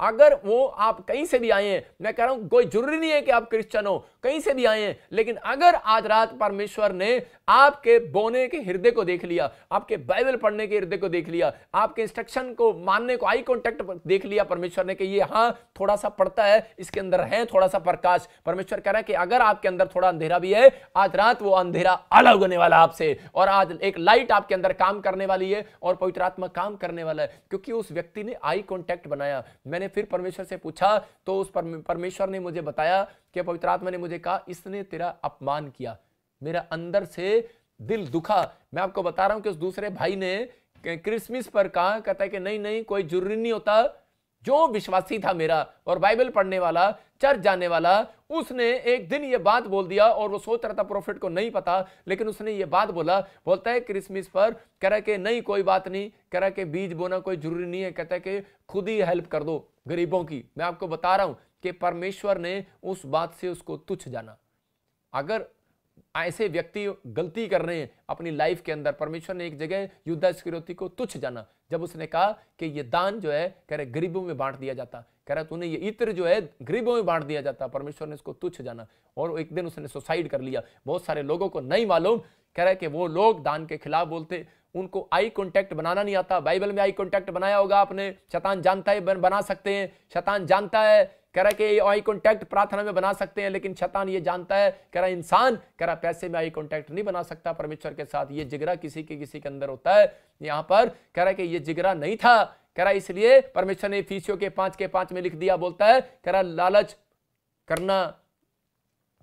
अगर वो आप कहीं से भी आए हैं, मैं कह रहा हूं कोई जरूरी नहीं है कि आप क्रिश्चियन हो, कहीं से भी आए हैं, लेकिन अगर आज रात परमेश्वर ने आपके बोने के हृदय को देख लिया, आपके बाइबल पढ़ने के हृदय को देख लिया, आपके इंस्ट्रक्शन को मानने को, आई कांटेक्ट देख लिया परमेश्वर ने कि ये हां थोड़ा सा पड़ता है, इसके अंदर है थोड़ा सा प्रकाश। परमेश्वर कह रहा है कि अगर आपके अंदर थोड़ा अंधेरा भी है, आज रात वो अंधेरा अलग होने वाला आपसे, और आज एक लाइट आपके अंदर काम करने वाली है और पवित्र आत्मा काम करने वाला है, क्योंकि उस व्यक्ति ने आई कांटेक्ट बनाया। मैंने फिर परमेश्वर से पूछा तो उस परमेश्वर ने मुझे बताया कि पवित्र आत्मा ने मुझे कहा, इसने तेरा अपमान किया। मेरा अंदर से दिल दुखा। मैं आपको बता रहा हूं कि उस दूसरे भाई ने क्रिसमस पर कहा, कहता है कि नहीं कोई जरूरी नहीं होता। जो विश्वासी था मेरा और बाइबल पढ़ने वाला, चर्च जाने वाला, उसने एक दिन ये बात बोल दिया, और वो सोच रहा था प्रॉफिट को नहीं पता, लेकिन उसने ये बात बोलता है क्रिसमस पर, कह रहा है कि नहीं कोई बात नहीं, कह रहा है कि बीज बोना कोई जरूरी नहीं है, कहता है कि खुद ही हेल्प कर दो गरीबों की। मैं आपको बता रहा हूं कि परमेश्वर ने उस बात से उसको तुच्छ जाना। अगर ऐसे व्यक्ति गलती कर रहे हैं अपनी लाइफ के अंदर, परमेश्वर ने एक जगह युद्धा इस्करियोती को तुच्छ जाना, जब उसने कहा कि ये दान जो है, कह रहे गरीबों में बांट दिया जाता, कह रहा तूने ये इत्र जो है गरीबों में बांट दिया जाता। परमेश्वर ने इसको तुच्छ जाना और एक दिन उसने सुसाइड कर लिया। बहुत सारे लोगों को नहीं मालूम, कह रहा है कि वो लोग दान के खिलाफ बोलते, उनको आई कांटेक्ट बनाना नहीं आता। बाइबल में आई कांटेक्ट बनाया होगा आपने, शैतान जानता है बना सकते हैं, शैतान जानता है, कह रहा है कि आई कांटेक्ट प्रार्थना में बना सकते हैं, लेकिन शैतान ये जानता है, कह रहा इंसान, कह रहा पैसे में आई कांटेक्ट नहीं बना सकता परमेश्वर के साथ। ये जिगरा किसी के अंदर होता है। यहां पर कह रहा है कि ये जिगरा नहीं था, कह रहा इसलिए परमेश्वर ने इफिसियों के 5:5 में लिख दिया, बोलता है, कह रहा लालच करना,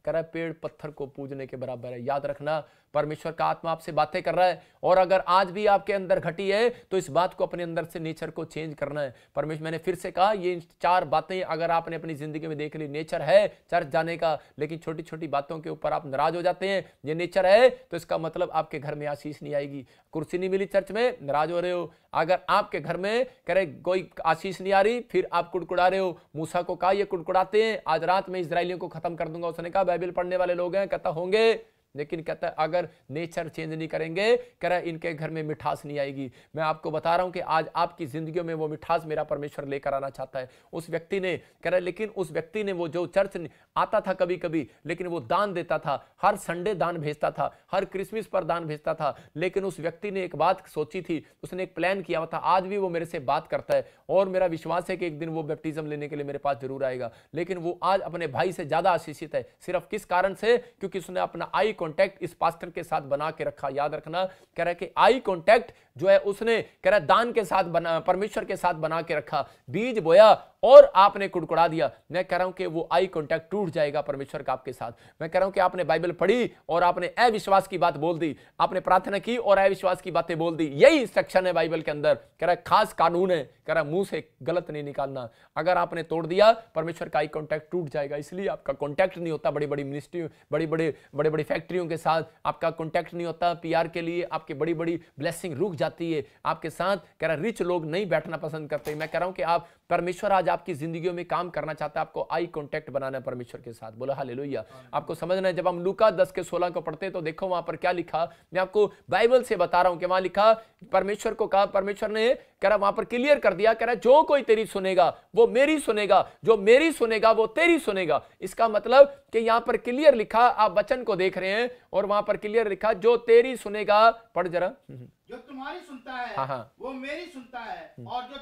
कह रहा पेड़ पत्थर को पूजने के बराबर है। याद रखना, परमेश्वर का आत्मा आपसे बातें कर रहा है, और अगर आज भी आपके अंदर घटी है तो इस बात को अपने अंदर से, नेचर को चेंज करना है। परमेश्वर, मैंने फिर से कहा, ये 4 बातें अगर आपने अपनी जिंदगी में देख ली, नेचर है चर्च जाने का, लेकिन छोटी छोटी बातों के ऊपर आप नाराज हो जाते हैं, ये नेचर है, तो इसका मतलब आपके घर में आशीष नहीं आएगी। कुर्सी नहीं मिली चर्च में, नाराज हो रहे हो। अगर आपके घर में करे कोई आशीष नहीं आ रही, फिर आप कुड़कुड़ा रहे हो। मूसा को कहा ये कुड़कुड़ाते हैं, आज रात में इजराइलियों को खत्म कर दूंगा। उसने कहा बाइबल पढ़ने वाले लोग हैं, कहता होंगे, लेकिन कहता है अगर नेचर चेंज नहीं करेंगे, कह रहा है इनके घर में मिठास नहीं आएगी। मैं आपको बता रहा हूं कि आज आपकी जिंदगियों में वो मिठास मेरा परमेश्वर लेकर आना चाहता है। उस व्यक्ति ने कह रहा है, लेकिन उस व्यक्ति ने वो जो चर्च आता था कभी कभी, लेकिन वो दान देता था, हर संडे दान भेजता था, हर क्रिसमस पर दान भेजता था, लेकिन उस व्यक्ति ने एक बात सोची थी, उसने एक प्लान किया था। आज भी वो मेरे से बात करता है और मेरा विश्वास है कि एक दिन वो बैप्टिज्म लेने के लिए मेरे पास जरूर आएगा। लेकिन वो आज अपने भाई से ज्यादा आशीषित है। सिर्फ किस कारण से? क्योंकि उसने अपना आई कांटेक्ट इस पास्टर के साथ बना के रखा। याद रखना, कह रहा है कि आई कांटेक्ट जो है उसने कह रहा है दान के साथ बना, परमेश्वर के साथ बना के रखा। बीज बोया और आपने कुड़कुड़ा दिया। मैं कह रहा हूं कि वो आई कांटेक्ट टूट जाएगा परमेश्वर का आपके साथ। मैं कह रहा हूं कि आपने बाइबल पढ़ी और आपने अविश्वास की बात बोल दी, आपने प्रार्थना की और अविश्वास की बातें बोल दी। यही इंस्ट्रक्शन है बाइबल के अंदर। कह रहा है खास कानून है, कह रहा है मुंह से गलत नहीं निकालना। अगर आपने तोड़ दिया, परमेश्वर का आई कांटेक्ट टूट जाएगा। इसलिए आपका कांटेक्ट नहीं होता बड़ी बड़ी मिनिस्ट्री, बड़ी बड़ी फैक्ट्रियों के साथ आपका कांटेक्ट नहीं होता। पीआर के लिए आपकी बड़ी बड़ी ब्लेसिंग रुक जाती है आपके साथ। कह रहा है रिच लोग नहीं बैठना पसंद करते। मैं कह रहा हूं कि आप, परमेश्वर आज आपकी जिंदगियों में काम करना चाहता है। आपको आई कांटेक्ट बनाना है परमेश्वर के साथ। बोला हालेलुया। आपको समझना है, जब हम लूका 10:16 को पढ़ते तो देखो वहां पर क्या लिखा। मैं आपको बाइबल से बता रहा हूं कि वहां लिखा, परमेश्वर को कहा, परमेश्वर ने कह रहा वहां पर क्लियर कर दिया, कह रहा जो कोई तेरी सुनेगा वो मेरी सुनेगा, जो मेरी सुनेगा वो तेरी सुनेगा। इसका मतलब कि यहां पर क्लियर लिखा, आप वचन को देख रहे हैं और वहां पर क्लियर लिखा जो तेरी सुनेगा। पढ़ जरा। जो तुम्हारी सुनता है हाँ। वो मेरी सुनता है, और जो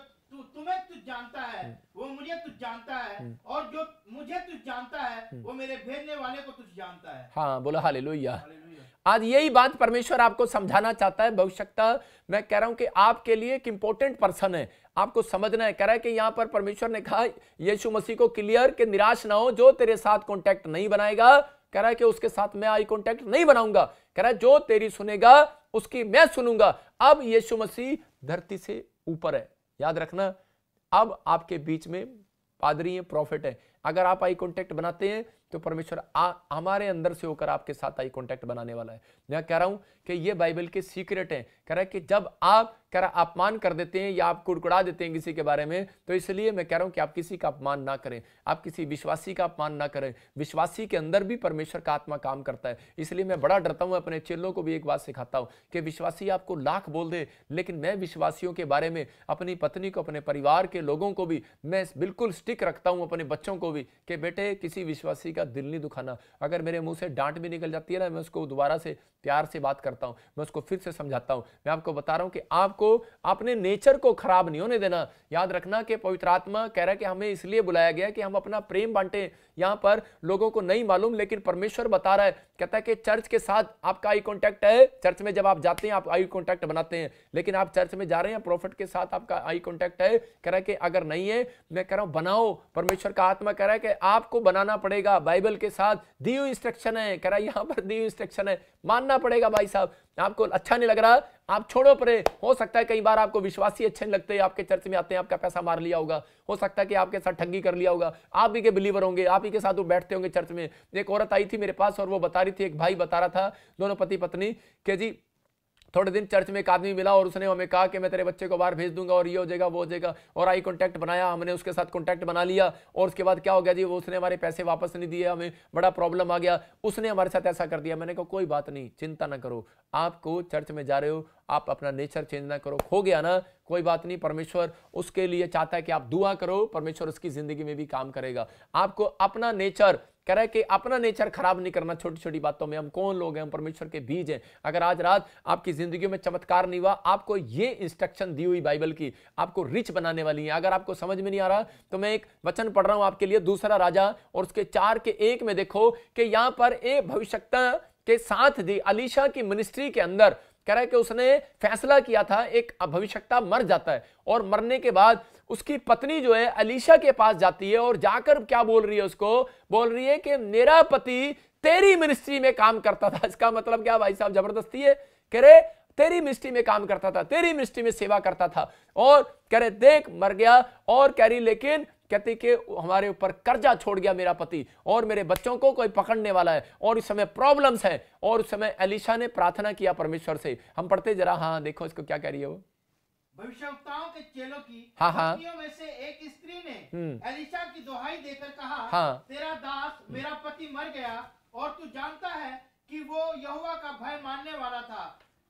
तुम्हें तुझ जानता है वो मुझे तुझ जानता है, और जो मुझे तुझ जानता है वो मेरे भेजने वाले को तुझ जानता है। हाँ, बोला हालेलुया। आज यही बात परमेश्वर आपको समझाना चाहता है। भविष्यता मैं कह रहा हूं कि आपके लिए एक इंपॉर्टेंट पर्सन है, आपको समझना है। कह रहा है कि यहां पर परमेश्वर ने कहा यीशु मसीह को क्लियर कि निराश ना हो, जो तेरे साथ कांटेक्ट नहीं बनाएगा, कह रहा है कि उसके साथ मैं आई कांटेक्ट नहीं बनाऊंगा। कह रहा है जो तेरी सुनेगा उसकी मैं सुनूंगा। अब यीशु मसीह धरती से ऊपर है। याद रखना, अब आपके बीच में पादरी है, प्रॉफिट है। अगर आप आई कांटेक्ट बनाते हैं तो परमेश्वर हमारे अंदर से होकर आपके साथ आई कांटेक्ट बनाने वाला है। मैं कह रहा हूं कि ये बाइबल के सीक्रेट हैं। कह रहा है कि जब आप कह रहा अपमान कर देते हैं या आप कुड़कुड़ा देते हैं किसी के बारे में, तो इसलिए मैं कह रहा हूं कि आप किसी का अपमान ना करें, आप किसी विश्वासी का अपमान ना करें। विश्वासी के अंदर भी परमेश्वर का आत्मा काम करता है। इसलिए मैं बड़ा डरता हूं, अपने चेलों को भी एक बात सिखाता हूं कि विश्वासी आपको लाख बोल दे, लेकिन मैं विश्वासियों के बारे में, अपनी पत्नी को, अपने परिवार के लोगों को भी मैं बिल्कुल स्टिक रखता हूं, अपने बच्चों को भी, कि बेटे किसी विश्वासी का दिल नहीं दुखाना। अगर मेरे मुंह से डांट भी निकल जाती है ना, मैं उसको दोबारा से प्यार से बात करता हूं, मैं उसको फिर से समझाता हूं। मैं आपको बता रहा हूं कि आपको अपने नेचर को खराब नहीं होने देना। याद रखना कि पवित्र आत्मा कह रहा है कि हमें इसलिए बुलाया गया कि हम अपना प्रेम बांटे। यहां पर लोगों को नहीं मालूम, लेकिन परमेश्वर बता रहा है, कहता है कि चर्च के साथ आपका आई कांटेक्ट है। चर्च में जब आप जाते हैं आप आई कांटेक्ट बनाते हैं, लेकिन आप चर्च में जा रहे हैं, प्रॉफिट के साथ आपका आई कांटेक्ट है। कह रहा है कि अगर नहीं है, मैं कह रहा हूं बनाओ। परमेश्वर का आत्मा कह रहा है कि आपको बनाना पड़ेगा। बाइबल के साथ दी हुई इंस्ट्रक्शन है। कह रहा है यहां पर दी हुई इंस्ट्रक्शन है, मानना पड़ेगा। भाई साहब आपको अच्छा नहीं लग रहा, आप छोड़ो परे। हो सकता है कई बार आपको विश्वासी अच्छे नहीं लगते, आपके चर्च में आते हैं, आपका पैसा मार लिया होगा, हो सकता है कि आपके साथ ठगी कर लिया होगा, आप ही के बिलीवर होंगे, आप ही के साथ वो बैठते होंगे चर्च में। एक औरत आई थी मेरे पास और वो बता रही थी, एक भाई बता रहा था, दोनों पति पत्नी, कि जी थोड़े दिन चर्च में एक आदमी मिला और उसने हमें कहा कि मैं तेरे बच्चे को बाहर भेज दूंगा और ये हो जाएगा वो हो जाएगा, और आई कांटेक्ट बनाया, हमने उसके साथ कांटेक्ट बना लिया, और उसके बाद क्या हो गया जी, वो उसने हमारे पैसे वापस नहीं दिए, हमें बड़ा प्रॉब्लम आ गया, उसने हमारे साथ ऐसा कर दिया। मैंने कहा कोई बात नहीं, चिंता ना करो, आपको चर्च में जा रहे हो, आप अपना नेचर चेंज ना करो, खो गया ना कोई बात नहीं, परमेश्वर उसके लिए चाहता है कि आप दुआ करो, परमेश्वर उसकी जिंदगी में भी काम करेगा। आपको अपना नेचर, कह रहा है कि अपना नेचर खराब नहीं करना छोटी छोटी बातों में। हम कौन लोग हैं, हम परमेश्वर के बीज हैं। अगर आज रात आपकी जिंदगी में चमत्कार नहीं हुआ, आपको ये इंस्ट्रक्शन दी हुई बाइबल की आपको रिच बनाने वाली है। अगर आपको समझ में नहीं आ रहा तो मैं एक वचन पढ़ रहा हूं आपके लिए, दूसरा राजा और उसके 4:1 में देखो कि यहां पर एक भविष्यवक्ता के साथ दी अलीशा की मिनिस्ट्री के अंदर, कह रहा है कि उसने फैसला किया था, एक भविष्यवक्ता मर जाता है और मरने के बाद उसकी पत्नी जो है अलीशा के पास जाती है और जाकर क्या बोल रही है, उसको बोल रही है कि मेरा पति तेरी मिनिस्ट्री में काम करता था। इसका मतलब क्या भाई साहब, जबरदस्ती है। कह रहे तेरी मिनिस्ट्री में काम करता था, तेरी मिनिस्ट्री में सेवा करता था, और कह रहे देख मर गया। और कह रही लेकिन कहती कि हमारे ऊपर कर्जा छोड़ गया मेरा पति, और मेरे बच्चों को कोई पकड़ने वाला है, और इस समय प्रॉब्लम्स है। और उस समय एलिशा ने प्रार्थना किया परमेश्वर से। हम पढ़ते जरा, हाँ देखो इसको क्या कह रही है वो। भविष्यवक्ताओं के चेलों की पत्नियों में से एक स्त्री ने एलिशा की दुहाई देकर कहा, तेरा दास मेरा पति मर गया, और तू जानता है कि वो यहोवा का भय मानने वाला था,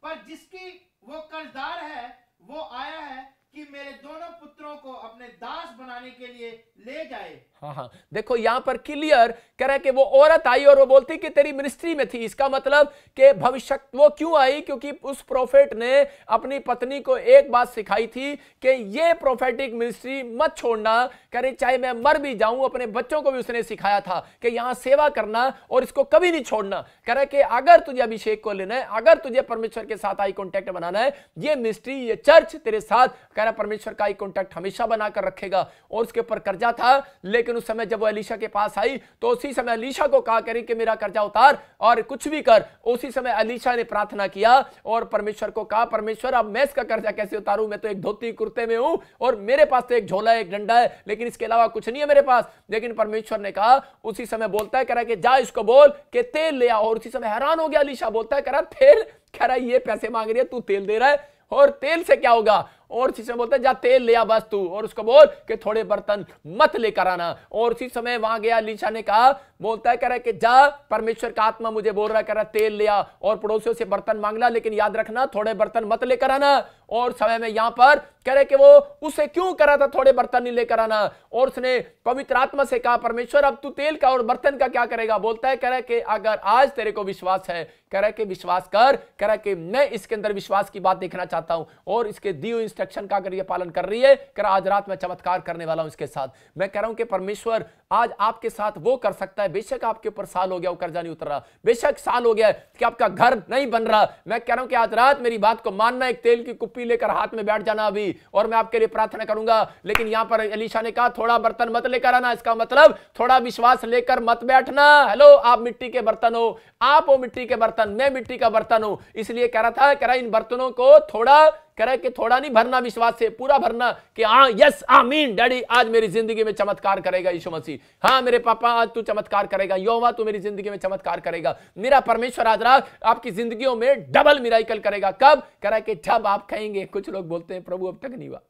पर जिसकी वो कर्जदार है वो आया है कि मेरे दोनों पुत्रों को अपने दास बनाने के लिए ले जाए। हाँ, देखो यहां पर क्लियर कह रहा है कि वो औरत आई और वो बोलती कि तेरी मिनिस्ट्री में थी। इसका मतलब कि भविष्य वो क्यों आई? क्योंकि उस प्रोफेट ने अपनी पत्नी को एक बात सिखाई थी कि ये प्रोफेटिक मिनिस्ट्री मत छोड़ना। कह रही चाहे मैं मर भी जाऊं, अपने बच्चों को भी उसने सिखाया था कि यहां सेवा करना और इसको कभी नहीं छोड़ना। कह रहा है कि अगर तुझे अभिषेक को लेना है, अगर तुझे परमेश्वर के साथ आई कॉन्टैक्ट बनाना है, ये मिनिस्ट्री, ये चर्च तेरे साथ, कह रहा परमेश्वर का आई कॉन्टैक्ट हमेशा बनाकर रखेगा। और उसके ऊपर कर्जा था, लेकिन उस समय जब वो एलीशा के पास आई तो उसी समय एलीशा को कहा करी कि मेरा कर्जा उतार और कुछ भी कर। उसी समय एलीशा ने प्रार्थना किया और परमेश्वर को कहा, परमेश्वर अब मैं इसका कर्जा कैसे उतारूं? मैं तो एक धोती कुर्ते में हूं और मेरे पास तो एक झोला है, एक डंडा है, लेकिन इसके अलावा कुछ नहीं है मेरे पास। लेकिन परमेश्वर ने कहा, उसी समय बोलता है, कह रहा है कि जा इसको बोल कि तेल ले आओ। और उसी समय हैरान हो गया एलीशा, बोलता है, कह रहा तेल, कह रहा ये पैसे मांग रही है, तू तेल दे रहा है और तेल से क्या होगा? और उसी समय बोलता है जा तेल ले आ बस तू, और उसको बोल कि थोड़े बर्तन मत लेकर आना। और उसी समय वहां गया, एलीशा ने कहा, बोलता है, कह रहा है कि जा, परमेश्वर का आत्मा मुझे बोल रहा है, कह रहा तेल ले आ और पड़ोसियों से बर्तन मांग ला, लेकिन याद रखना थोड़े बर्तन मत लेकर आना। और समय में यहां पर कह रहे कि वो उसे क्यों करा था थोड़े बर्तन नहीं लेकर आना? और उसने पवित्र आत्मा से कहा, परमेश्वर अब तू तेल का और बर्तन का क्या करेगा? बोलता है, कह रहा है कि अगर आज तेरे को विश्वास है, कह रहा है कि विश्वास कर, कह रहा है कि मैं इसके अंदर विश्वास की बात देखना चाहता हूं और इसके दिए हुए इंस्ट्रक्शन का अगर ये पालन कर रही है, कह रहा आज रात मैं चमत्कार करने वाला हूं इसके साथ। मैं कह रहा हूं कि परमेश्वर आज आपके साथ वो कर सकता है। बेशक आपके ऊपर साल हो गया वो कर्जा नहीं उतर रहा, बेशक साल हो गया कि आपका घर नहीं बन रहा, मैं कह रहा हूं कि आज रात मेरी बात को मानना, एक तेल की कुप्पी लेकर हाथ में बैठ जाना अभी, और मैं आपके लिए प्रार्थना करूंगा। लेकिन यहां पर एलीशा ने कहा थोड़ा बर्तन मत लेकर आना, इसका मतलब थोड़ा विश्वास लेकर मत बैठना। हेलो, आप मिट्टी के बर्तन हो, आप हो मिट्टी के बर्तन, मैं मिट्टी का बर्तन हूं। इसलिए कह रहा था, कह रहा इन बर्तनों को थोड़ा, कह रहा है कि थोड़ा नहीं भरना, विश्वास से पूरा भरना कि हाँ यस आमीन डैडी आज मेरी जिंदगी में चमत्कार करेगा यीशु मसीह। हाँ मेरे पापा आज तू चमत्कार करेगा, यहोवा तू मेरी जिंदगी में चमत्कार करेगा। मेरा परमेश्वर आज रात आपकी जिंदगियों में डबल मिराकल करेगा। कब? कह रहा है कि जब आप कहेंगे। कुछ लोग बोलते हैं प्रभु अब तक नहीं हुआ,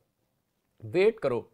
वेट करो।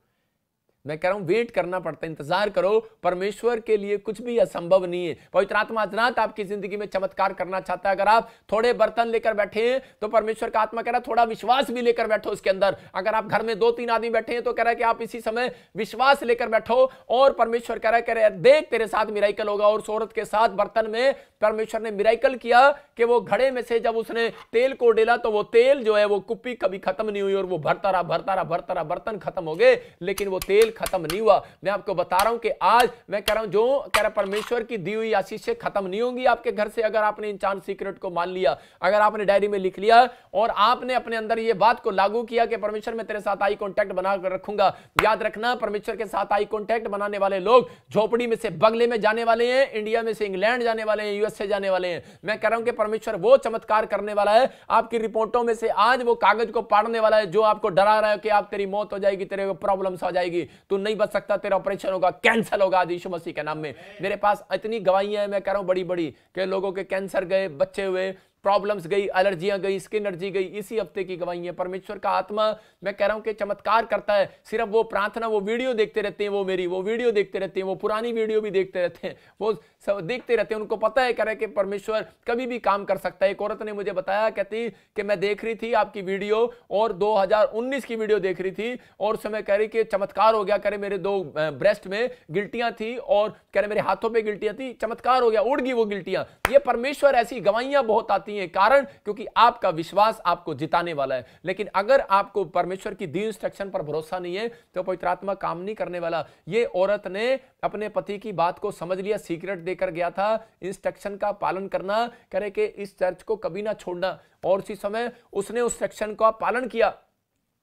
मैं कह रहा हूं वेट करना पड़ता है, इंतजार करो। परमेश्वर के लिए कुछ भी असंभव नहीं है। पवित्र आत्मा आज रात आपकी जिंदगी में चमत्कार करना चाहता है। अगर आप थोड़े बर्तन लेकर बैठे हैं तो परमेश्वर का आत्मा कह रहा है थोड़ा विश्वास भी लेकर बैठो उसके अंदर। अगर आप घर में 2-3 आदमी बैठे हैं तो कह रहा है कि आप इसी समय विश्वास लेकर बैठो और परमेश्वर कह रहा है देख तेरे साथ मिराकल होगा। और उस औरत के साथ बर्तन में परमेश्वर ने मिराकल किया कि वो घड़े में से जब उसने तेल को डेला तो वो तेल जो है वो कुप्पी कभी खत्म नहीं हुई और वो भरता रहा, बर्तन खत्म हो गए लेकिन वो तेल खत्म नहीं हुआ। मैं आपको बता रहा हूं कि आज मैं कह रहा हूं जो कह रहा परमेश्वर की दी हुई आशीष खत्म नहीं होंगी आपके घर से। अगर आपने इन 4 सीक्रेट को मान लिया, अगर आपने डायरी में लिख लिया और आपने अपने अंदर ये बात को लागू किया कि परमेश्वर मैं तेरे साथ आई कांटेक्ट बनाकर रखूंगा। याद रखना परमेश्वर के साथ आई कांटेक्ट बनाने वाले लोग झोपड़ी में से बंगले में जाने वाले हैं, इंडिया में से इंग्लैंड जाने वाले हैं, यूएसए जाने वाले हैं। मैं कह रहा हूं कि परमेश्वर वो चमत्कार करने वाला है। आपकी रिपोर्टों में से आज वो कागज को पाड़ने वाला है जो आपको डरा रहा है कि आप तेरी मौत हो जाएगी, तेरे को प्रॉब्लम्स हो जाएगी, तू नहीं बच सकता, तेरा ऑपरेशन होगा, कैंसर होगा आज यीशु मसीह के नाम में। मेरे पास इतनी गवाहियां हैं मैं कह रहा हूं बड़ी बड़ी कि लोगों के कैंसर गए, बच्चे हुए, प्रॉब्लम्स गई, एलर्जियां गई, स्किन एलर्जी गई। इसी हफ्ते की गवाही है। परमेश्वर का आत्मा मैं कह रहा हूं कि चमत्कार करता है। सिर्फ वो प्रार्थना, वो वीडियो देखते रहते हैं, वो मेरी वो वीडियो देखते रहते हैं, वो पुरानी वीडियो भी देखते रहते हैं, वो सब देखते रहते हैं। उनको पता है कह रहे कि परमेश्वर कभी भी काम कर सकता है। एक औरत ने मुझे बताया, कहती कि मैं देख रही थी आपकी वीडियो और 2019 की वीडियो देख रही थी और उस समय कह रही कि चमत्कार हो गया। कह रहे मेरे 2 ब्रेस्ट में गिल्टियां थी और कह रहे मेरे हाथों पे गिल्टियां थी, चमत्कार हो गया, उड़ गई वो गिल्टियां। ये परमेश्वर ऐसी गवाहियां बहुत आती हैं। कारण क्योंकि आपका विश्वास आपको जिताने वाला है। लेकिन अगर आपको परमेश्वर की दी इंस्ट्रक्शन पर भरोसा नहीं है तो पवित्र आत्मा काम नहीं करने वाला। ये औरत ने अपने पति की बात को समझ लिया, सीक्रेट देकर गया था, इंस्ट्रक्शन का पालन करना, कह रहे कि इस चर्च को कभी ना छोड़ना। और उसी समय उसने उस सेक्शन का पालन किया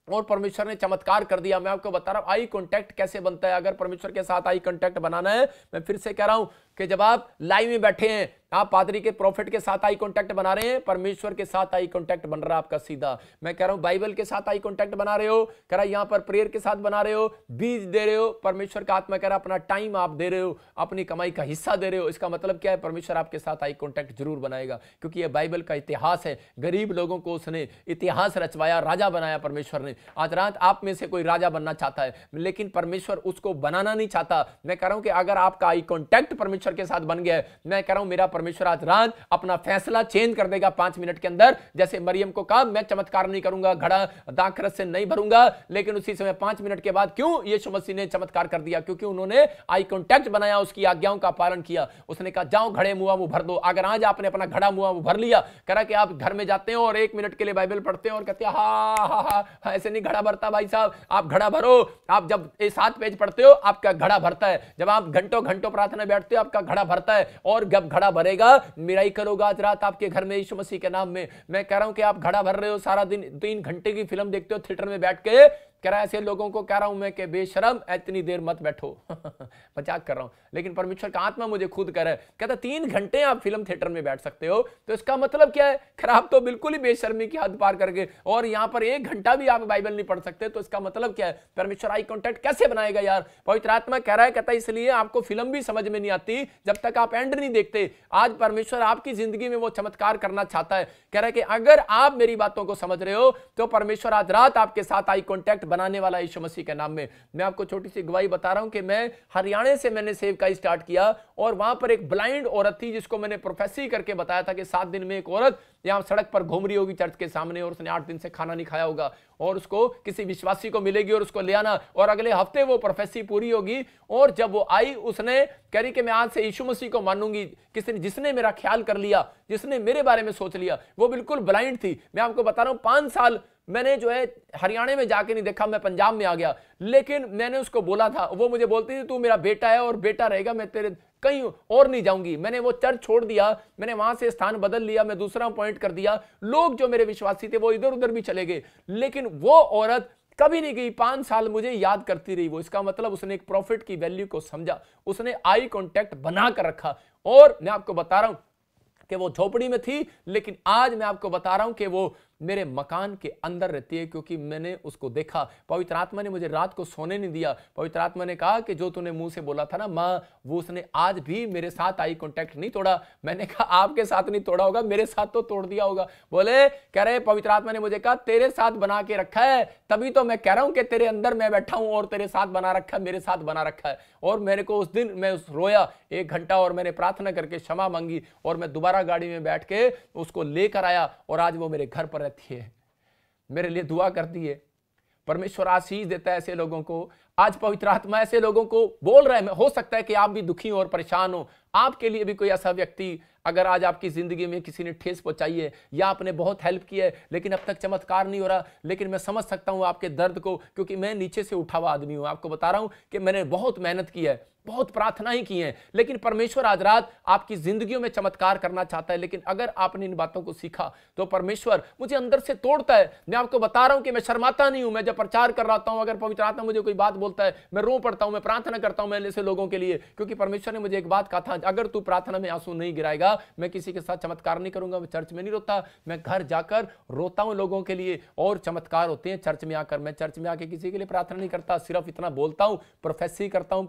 और परमेश्वर ने चमत्कार कर दिया। मैं आपको बता रहा हूं आई कांटेक्ट कैसे बनता है। अगर परमेश्वर के साथ आई कांटेक्ट बनाना है, मैं फिर से कह रहा हूं कि जब आप लाइव में बैठे हैं, आप पादरी के प्रोफेट के साथ आई कांटेक्ट बना रहे हैं, परमेश्वर के साथ आई कांटेक्ट बन रहा है आपका सीधा। मैं कह रहा हूं बाइबल के साथ आई कांटेक्ट बना रहे हो, कह रहा यहां पर प्रेयर के साथ बना रहे हो, बीज दे रहे हो, परमेश्वर का आत्मा कह रहा अपना टाइम आप दे रहे हो, अपनी कमाई का हिस्सा दे रहे हो। इसका मतलब क्या है? परमेश्वर आपके साथ आई कांटेक्ट जरूर बनाएगा क्योंकि यह बाइबल का इतिहास है। गरीब लोगों को उसने इतिहास रचवाया, राजा बनाया परमेश्वर ने। आज रात आप में से कोई राजा बनना चाहता है लेकिन परमेश्वर उसको बनाना नहीं चाहता। मैं कह रहा हूं कि अगर आपका आई कांटेक्ट परमेश्वर के साथ बन गया है, मैं कह रहा हूं मेरा परमेश्वर आज रात अपना फैसला चेंज कर देगा 5 मिनट के अंदर। जैसे मरियम को कहा मैं चमत्कार नहीं करूंगा, घड़ा दाखरस से नहीं भरूंगा, लेकिन उसी समय 5 मिनट के बाद क्यों यीशु मसीह ने चमत्कार कर दिया? क्योंकि उन्होंने आई कांटेक्ट बनाया, उसकी आज्ञाओं का पालन किया। उसने कहा जाओ घड़े मुआ मुंह भर दो। अगर आज आपने अपना घड़ा मुआ मुंह भर लिया, करा कि आप घर में जाते हो और 1 मिनट के लिए बाइबल पढ़ते हो और कहते हैं हा ऐसे नहीं घड़ा भरता भाई साहब, आप घड़ा भरो। आप जब 7 पेज पढ़ते हो आपका घड़ा भरता है, जब आप घंटों घंटों प्रार्थना बैठते हो आपका घड़ा भरता है। और जब घड़ा भरेगा मेरा ही करोगा आज रात आपके घर में यीशु मसीह के नाम में। मैं कह रहा हूं कि आप घड़ा भर रहे हो, सारा दिन 3 घंटे की फिल्म देखते हो थिएटर में बैठ के, कह रहा है ऐसे लोगों को कह रहा हूं मैं कि बेशरम इतनी देर मत बैठो। मजाक कर रहा हूं, लेकिन परमेश्वर का आत्मा मुझे खुद कह रहा है, कहता 3 घंटे आप फिल्म थिएटर में बैठ सकते हो, तो इसका मतलब क्या है? खराब तो बिल्कुल ही बेशर्मी की हद पार करके, और यहां पर 1 घंटा भी आप बाइबल नहीं पढ़ सकते, तो इसका मतलब क्या है? परमेश्वर आई कांटेक्ट कैसे बनाएगा यार? पवित्र आत्मा कह रहा है, कहता इसलिए आपको फिल्म भी समझ में नहीं आती जब तक आप एंड नहीं देखते। आज परमेश्वर आपकी जिंदगी में वो चमत्कार करना चाहता है। कह रहा है कि अगर आप मेरी बातों को समझ रहे हो तो परमेश्वर आज रात आपके साथ आई कांटेक्ट बनाने वाला यीशु मसीह के नाम में। मैं आपको छोटी सी गवाही बता रहा हूं कि मैं हरियाणा से मैंने सेवकाई स्टार्ट किया, और वहां पर एक ब्लाइंड औरत थी जिसको मैंने प्रोफेसी करके बताया था कि 7 दिन में एक औरत यहां सड़क पर घूम रही होगी चर्च के सामने, और उसने 8 दिन से खाना नहीं खाया होगा, और उसको किसी विश्वासी को मिलेगी और उसको ले आना, और अगले हफ्ते वो प्रोफेसी पूरी होगी। और जब वो आई उसने कह रही कि मैं आज से यीशु मसीह को मानूंगी। जिसने मेरा ख्याल कर लिया, जिसने मेरे बारे में सोच लिया, वो बिल्कुल ब्लाइंड थी। मैं आपको बता रहा हूं 5 साल मैंने जो है हरियाणा में जाके नहीं देखा, मैं पंजाब में आ गया, लेकिन मैंने उसको बोला था, वो मुझे बोलती थी तू मेरा बेटा है और बेटा रहेगा, मैं तेरे कहीं और नहीं जाऊंगी। मैंने वो चर्च छोड़ दिया, मैंने वहां से स्थान बदल लिया, मैं दूसरा पॉइंट कर दिया। लोग जो मेरे विश्वासी थे वो इधर उधर भी चले गए, लेकिन वो औरत कभी नहीं गई, 5 साल मुझे याद करती रही। वो इसका मतलब उसने एक प्रॉफिट की वैल्यू को समझा, उसने आई कांटेक्ट बना कर रखा। और मैं आपको बता रहा हूं कि वो झोपड़ी में थी, लेकिन आज मैं आपको बता रहा हूं कि वो मेरे मकान के अंदर रहती है, क्योंकि मैंने उसको देखा। पवित्र आत्मा ने मुझे रात को सोने नहीं दिया। पवित्र आत्मा ने कहा कि जो तूने मुंह से बोला था ना मां, वो उसने आज भी मेरे साथ आई कांटेक्ट नहीं तोड़ा। मैंने कहा आपके साथ नहीं तोड़ा होगा, मेरे साथ तो तोड़ दिया होगा। बोले कह रहे पवित्र आत्मा ने मुझे कहा तेरे साथ बना के रखा है, तभी तो मैं कह रहा हूं कि तेरे अंदर मैं बैठा हूं और तेरे साथ बना रखा है, मेरे साथ बना रखा है। और मेरे को उस दिन मैं रोया 1 घंटा, और मैंने प्रार्थना करके क्षमा मांगी, और मैं दोबारा गाड़ी में बैठ के उसको लेकर आया, और आज वो मेरे घर पर रहती है, मेरे लिए दुआ करती है। परमेश्वर आशीष देता है ऐसे लोगों को। आज पवित्र आत्मा ऐसे लोगों को बोल रहा है। हो सकता है कि आप भी दुखी हो और परेशान हो, आपके लिए भी कोई ऐसा व्यक्ति, अगर आज आपकी जिंदगी में किसी ने ठेस पहुंचाई है या आपने बहुत हेल्प की है लेकिन अब तक चमत्कार नहीं हो रहा, लेकिन मैं समझ सकता हूं आपके दर्द को, क्योंकि मैं नीचे से उठा हुआ आदमी हूं। आपको बता रहा हूं कि मैंने बहुत मेहनत की है, बहुत प्रार्थना ही की है, लेकिन परमेश्वर आज रात आपकी जिंदगियों में चमत्कार करना चाहता है। लेकिन अगर आपने इन बातों को सीखा तो परमेश्वर मुझे अंदर से तोड़ता है। मैं आपको बता रहा हूं कि मैं शर्माता नहीं हूं। मैं जब प्रचार कर रहा हूं, अगर पवित्र आत्मा मुझे कोई बात बोलता है, मैं रो पड़ता हूं, मैं प्रार्थना करता हूं मैं ऐसे लोगों के लिए, क्योंकि परमेश्वर ने मुझे एक बात कहा था, अगर तू प्रार्थना में आंसू नहीं गिराएगा मैं किसी के साथ चमत्कार नहीं करूंगा। मैं चर्च में नहीं रोता, मैं घर जाकर रोता हूं लोगों के लिए, और चमत्कार होते हैं चर्च में आकर। मैं चर्च में आके किसी के लिए प्रार्थना नहीं करता, सिर्फ इतना बोलता हूं, प्रोफेसी करता हूं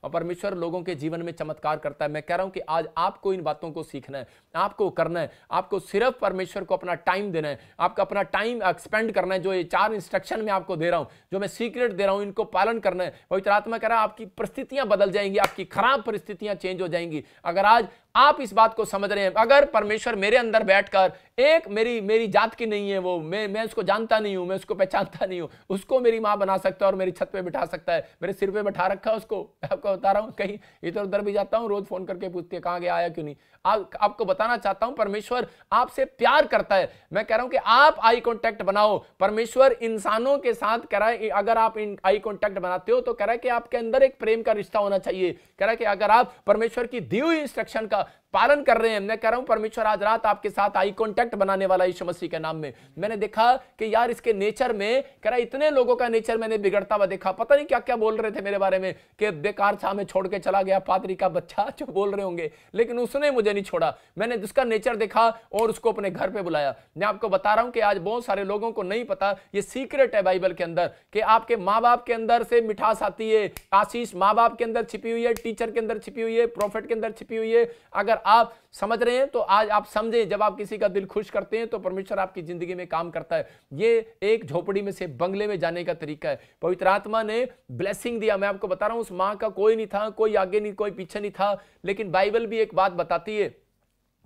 परमेश्वर लोगों के जीवन में चमत्कार करता है। मैं कह रहा हूं कि आज आपको इन बातों को सीखना है, आपको करना है, आपको सिर्फ परमेश्वर को अपना टाइम देना है, आपका अपना टाइम एक्सपेंड करना है। जो ये 4 इंस्ट्रक्शन मैं आपको दे रहा हूं, जो मैं सीक्रेट दे रहा हूं, इनको पालन करना है। पवित्र आत्मा कह रहा है आपकी परिस्थितियां बदल जाएंगी, आपकी खराब परिस्थितियां चेंज हो जाएंगी अगर आज आप इस बात को समझ रहे हैं। अगर परमेश्वर मेरे अंदर बैठकर, एक मेरी जात की नहीं है वो, मैं उसको जानता नहीं हूं, मैं उसको पहचानता नहीं हूं, उसको मेरी मां बना सकता है और मेरी छत पे बिठा सकता है, मेरे सिर पे बैठा रखा है उसको। आपको बता रहा हूं, कहीं इधर उधर भी जाता हूं, रोज फोन करके पूछती है कहां गया, आया क्यों नहीं। आपको बताना चाहता हूं परमेश्वर आपसे प्यार करता है। मैं कह रहा हूं कि आप आई कांटेक्ट बनाओ। परमेश्वर इंसानों के साथ कह रहा है, अगर आप आई कांटेक्ट बनाते हो तो कह रहा है कि आपके अंदर एक प्रेम का रिश्ता होना चाहिए। कह रहा है कि अगर आप परमेश्वर की दी हुई इंस्ट्रक्शन का पालन कर रहे हैं, मैं कह रहा हूं परमेश्वर आज रात आपके साथ आई कांटेक्ट बनाने वाला यीशु मसीह के नाम में। मैंने देखा कि यार इसके नेचर में, कह रहा इतने लोगों का नेचर मैंने बिगड़ता हुआ देखा, पता नहीं क्या क्या बोल रहे थे मेरे बारे में कि बेकार था, मैं छोड़ के चला गया, पादरी का बच्चा, जो बोल रहे होंगे, लेकिन उसने मुझे नहीं छोड़ा। मैंने जिसका नेचर देखा और उसको अपने घर पे बुलाया। मैं आपको बता रहा हूं कि आज बहुत सारे लोगों को नहीं पता, ये सीक्रेट है बाइबल के अंदर, कि आपके माँ बाप के अंदर से मिठास आती है, आशीष माँ बाप के अंदर छिपी हुई है, टीचर के अंदर छिपी हुई है, प्रोफेट के अंदर छिपी हुई है। अगर आप समझ रहे हैं तो आज आप समझें, जब आप किसी का दिल खुश करते हैं तो परमेश्वर आपकी जिंदगी में काम करता है। ये एक झोपड़ी में से बंगले में जाने का तरीका है। पवित्र आत्मा ने ब्लेसिंग दिया। मैं आपको बता रहा हूं, उस मां का कोई नहीं था, कोई आगे नहीं, कोई पीछे नहीं था, लेकिन बाइबल भी एक बात बताती है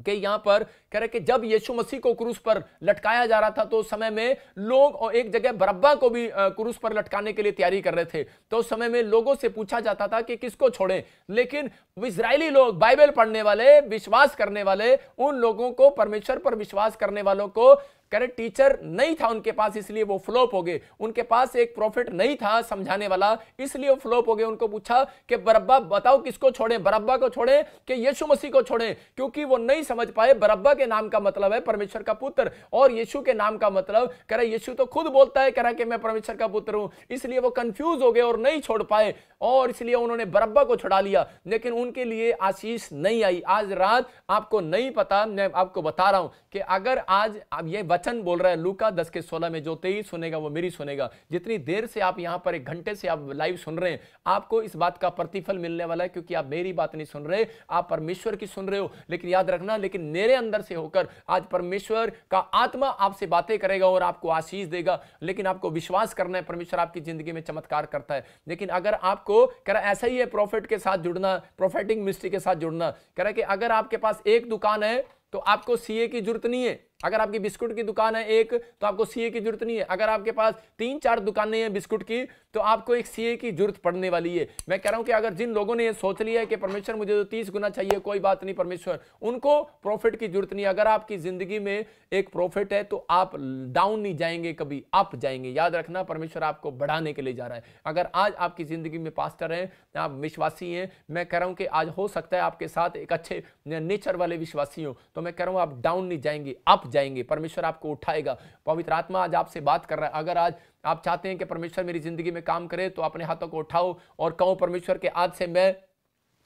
कि यहां पर कह रहे कि जब यीशु मसीह को क्रूस पर लटकाया जा रहा था तो उस समय में लोग, और एक जगह बरअब्बा को भी क्रूस पर लटकाने के लिए तैयारी कर रहे थे, तो उस समय में लोगों से पूछा जाता था कि किसको छोड़ें, लेकिन इजरायली लोग, बाइबल पढ़ने वाले, विश्वास करने वाले, उन लोगों को, परमेश्वर पर विश्वास करने वालों को करे टीचर नहीं था उनके पास, इसलिए वो फ्लॉप हो गए। उनके पास एक प्रॉफिट नहीं था समझाने वाला, इसलिए वो फ्लॉप हो गए। उनको पूछा कि बरअब्बा बताओ किसको छोड़ें, बरअब्बा को छोड़ें कि यीशु मसीह को छोड़ें, क्योंकि वो नहीं समझ पाए बरअब्बा के नाम का मतलब है परमेश्वर का पुत्र, और यीशु के नाम का मतलब, कह रहा यीशु तो खुद बोलता है, कह रहा कि मैं परमेश्वर का पुत्र हूं, इसलिए वो कंफ्यूज हो गए और नहीं छोड़ पाए, और इसलिए उन्होंने बरअब्बा को छुड़ा लिया, लेकिन उनके लिए आशीष नहीं आई। आज रात आपको नहीं पता, मैं आपको बता रहा हूं कि अगर आज अब ये वचन बोल रहा है लूका 10:16 में, जो तेरी सुनेगा वो मेरी सुनेगा। जितनी देर से आप यहां पर 1 घंटे से आप लाइव सुन रहे हैं, आपको इस बात का प्रतिफल मिलने वाला है, क्योंकि आप मेरी बात नहीं सुन रहे, आप परमेश्वर की सुन रहे हो। लेकिन याद रखना, लेकिन मेरे अंदर से होकर आज परमेश्वर का आत्मा आपसे बातें करेगा और आपको आशीष देगा, लेकिन आपको विश्वास करना है परमेश्वर आपकी जिंदगी में चमत्कार करता है। लेकिन अगर आपको कह रहा ऐसा ही है प्रॉफिट के साथ जुड़ना, प्रोफेटिक मिनिस्ट्री के साथ जुड़ना, कह रहा कि अगर आपके पास एक दुकान है तो आपको सीए की जरूरत नहीं है। अगर आपकी बिस्कुट की दुकान है एक, तो आपको सीए की जरूरत नहीं है। अगर आपके पास 3-4 दुकानें हैं बिस्कुट की, तो आपको एक सीए की जरूरत पड़ने वाली है। मैं कह रहा हूं कि अगर जिन लोगों ने ये सोच लिया है कि परमेश्वर मुझे तो 30 गुना चाहिए, कोई बात नहीं परमेश्वर, उनको प्रॉफिट की जरूरत नहीं। अगर आपकी जिंदगी में एक प्रॉफिट है तो आप डाउन नहीं जाएंगे, कभी अप जाएंगे। याद रखना, परमेश्वर आपको बढ़ाने के लिए जा रहा है। अगर आज आपकी जिंदगी में पास्टर हैं, आप विश्वासी हैं, मैं कह रहा हूं कि आज हो सकता है आपके साथ एक अच्छे नेचर वाले विश्वासी हो, तो मैं कह रहा हूं आप डाउन नहीं जाएंगे, अप जाएंगे। परमेश्वर आपको उठाएगा। पवित्र आत्मा आज आपसे बात कर रहा है। अगर आज आप चाहते हैं कि परमेश्वर मेरी जिंदगी में काम करे, तो अपने हाथों को उठाओ और कहो परमेश्वर के आज से मैं,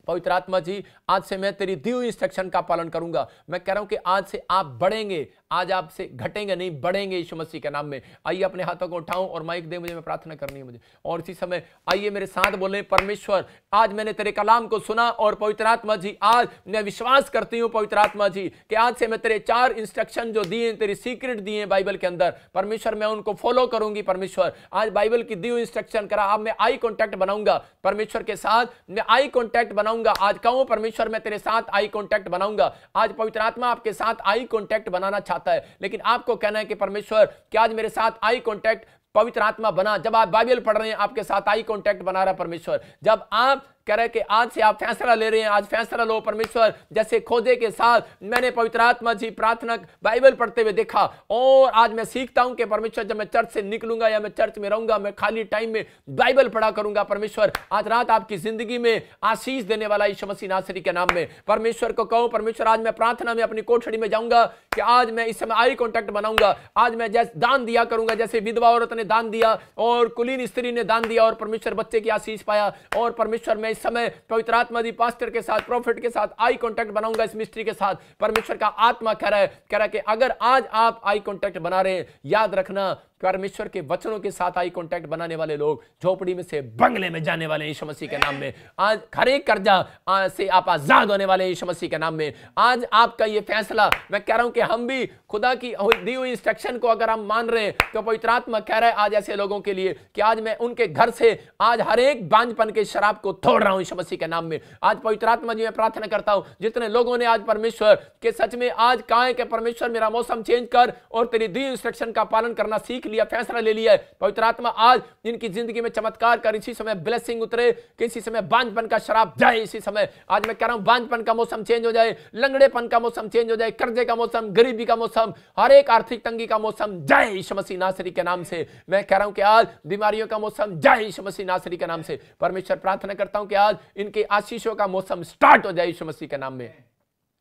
पवित्र आत्मा जी, आज से मैं तेरी दी हुई इंस्ट्रक्शन का पालन करूंगा। मैं कह रहा हूं कि आज से आप बढ़ेंगे, आज आपसे घटेंगे नहीं, बढ़ेंगे यीशु मसीह के नाम में। आइए अपने हाथों को उठाऊं और माइक दे मुझे, मैं प्रार्थना करनी है मुझे। और इसी समय आइए मेरे साथ बोलें, परमेश्वर आज मैंने तेरे कलाम को सुना, और पवित्र आत्मा जी आज मैं विश्वास करती हूं पवित्र आत्मा जी कि आज से मैं तेरे 4 इंस्ट्रक्शन जो दिए, तेरी सीक्रेट दिए बाइबल के अंदर, परमेश्वर मैं उनको फॉलो करूंगी। परमेश्वर आज बाइबल की दी हुई इंस्ट्रक्शन करा, अब मैं आई कॉन्टैक्ट बनाऊंगा परमेश्वर के साथ, मैं आई कॉन्टैक्ट बनाऊंगा। आज कहूं परमेश्वर मैं तेरे साथ आई कॉन्टैक्ट बनाऊंगा। आज पवित्र आत्मा आपके साथ आई कॉन्टैक्ट बनाना चाहता है, लेकिन आपको कहना है कि परमेश्वर क्या आज मेरे साथ आई कॉन्टैक्ट पवित्र आत्मा बना। जब आप बाइबल पढ़ रहे हैं, आपके साथ आई कॉन्टैक्ट बना रहा है परमेश्वर। जब आप कह रहे कि आज से आप फैसला ले रहे हैं, आज फैसला लो परमेश्वर। जैसे खोजे के साथ मैंने पवित्र आत्मा जी प्रार्थना बाइबल पढ़ते हुए देखा, और आज मैं सीखता हूं कि परमेश्वर जब मैं चर्च से निकलूंगा या मैं चर्च में रहूंगा, मैं खाली टाइम में बाइबल पढ़ा करूंगा। परमेश्वर आज रात आपकी जिंदगी में आशीष देने वाला यीशु मसीह नासरी के नाम में परमेश्वर को कहो, परमेश्वर आज मैं प्रार्थना में अपनी कोठड़ी में जाऊंगा कि आज मैं इस समय आई कॉन्टैक्ट बनाऊंगा। आज मैं जैसे दान दिया करूंगा, जैसे विधवा औरत ने दान दिया और कुलीन स्त्री ने दान दिया और परमेश्वर बच्चे की आशीष पाया। और परमेश्वर मैं इस समय पवित्र आत्मा जी पास्टर के साथ, प्रॉफिट के साथ आई कांटेक्ट बनाऊंगा इस मिस्ट्री के साथ। परमेश्वर का आत्मा कह रहा है कि अगर आज आप आई कांटेक्ट बना रहे हैं, याद रखना परमेश्वर के वचनों के साथ आई कांटेक्ट बनाने वाले लोग झोपड़ी में से बंगले में जाने वाले यीशु मसीह के नाम में। आज हर एक कर्जा से आप आजाद होने वाले यीशु मसीह के नाम में। आज आपका ये फैसला, मैं कह रहा हूं कि हम भी खुदा की दी हुई इंस्ट्रक्शन को अगर हम मान रहे हैं, तो पवित्र आत्मा कह रहा है आज ऐसे लोगों के लिए कि आज मैं उनके घर से आज हर एक बांझपन के शराब को तोड़ रहा हूं यीशु मसीह के नाम में। आज पवित्र आत्मा जी मैं प्रार्थना करता हूं, जितने लोगों ने आज परमेश्वर के सच में आज कहा है कि परमेश्वर मेरा मौसम चेंज कर और तेरी दी इंस्ट्रक्शन का पालन करना सीख लिया, फैसला ले लिया है, पवित्र आत्मा आज इनकी जिंदगी में चमत्कार कर, इसी समय ब्लेसिंग उतरे, कि इसी समय बांझपन का शराब जाए। इसी समय आज मैं कह रहा हूं बांझपन का मौसम चेंज हो जाए, लंगड़ेपन का मौसम चेंज हो जाए, कर्जे का मौसम, गरीबी का मौसम, हर एक आर्थिक तंगी का मौसम जाए यीशु मसीह नासरी के नाम से। मैं कह रहा हूं कि आज बीमारियों का मौसम जाए यीशु मसीह नासरी के नाम से। परमेश्वर प्रार्थना करता हूं कि आज इनके आशीषों का मौसम स्टार्ट हो जाए यीशु मसीह के नाम में।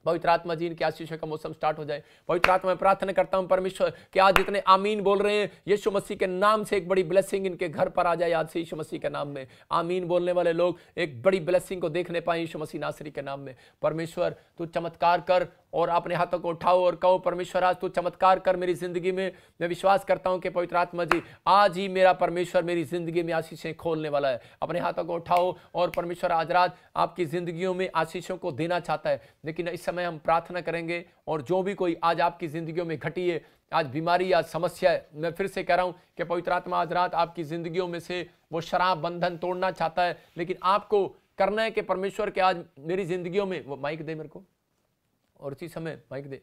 पवित्र आत्मा जी इनके आशीषों का मौसम स्टार्ट हो जाए। पवित्र आत्मा में प्रार्थना करता हूं परमेश्वर कि आज जितने आमीन बोल रहे हैं यीशु मसीह के नाम से एक बड़ी ब्लेसिंग इनके घर पर आ जाए आज से यीशु मसीह के नाम में। आमीन बोलने वाले लोग एक बड़ी ब्लेसिंग को देखने पाए यीशु मसीह नासरी के नाम में। परमेश्वर तू चमत्कार कर और अपने हाथों को उठाओ और कहो, परमेश्वर आज तू चमत्कार कर मेरी जिंदगी में। मैं विश्वास करता हूं कि पवित्र आत्मा जी आज ही मेरा परमेश्वर मेरी जिंदगी में आशीषें खोलने वाला है। अपने हाथों को उठाओ और परमेश्वर आज रात आपकी जिंदगियों में आशीषों को देना चाहता है। लेकिन इस समय हम प्रार्थना करेंगे, और जो भी कोई आज आपकी जिंदगियों में घटी है, आज बीमारी, आज समस्या है, मैं फिर से कह रहा हूं कि पवित्र आत्मा आज रात आपकी जिंदगियों में से वो शराब बंधन तोड़ना चाहता है। लेकिन आपको करना है कि परमेश्वर के आज मेरी जिंदगियों में, वो माइक दे मेरे को, और इसी समय माइक दे,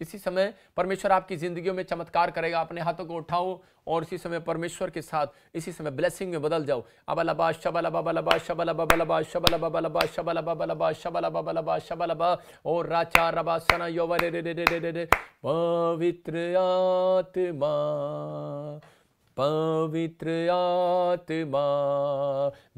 इसी समय परमेश्वर आपकी जिंदगियों में चमत्कार करेगा। अपने हाथों को उठाओ और इसी समय परमेश्वर के साथ इसी समय ब्लेसिंग में बदल जाओ। अबलबा शबलबा बलबा शबलबा बलबा शबलबा बलबा शबलबा बलबा शबलबा बलबा शबलबा और राचा रबा सना योवरे रे रे रे रे रे। पवित्र आत्मा, पवित्र आत्मा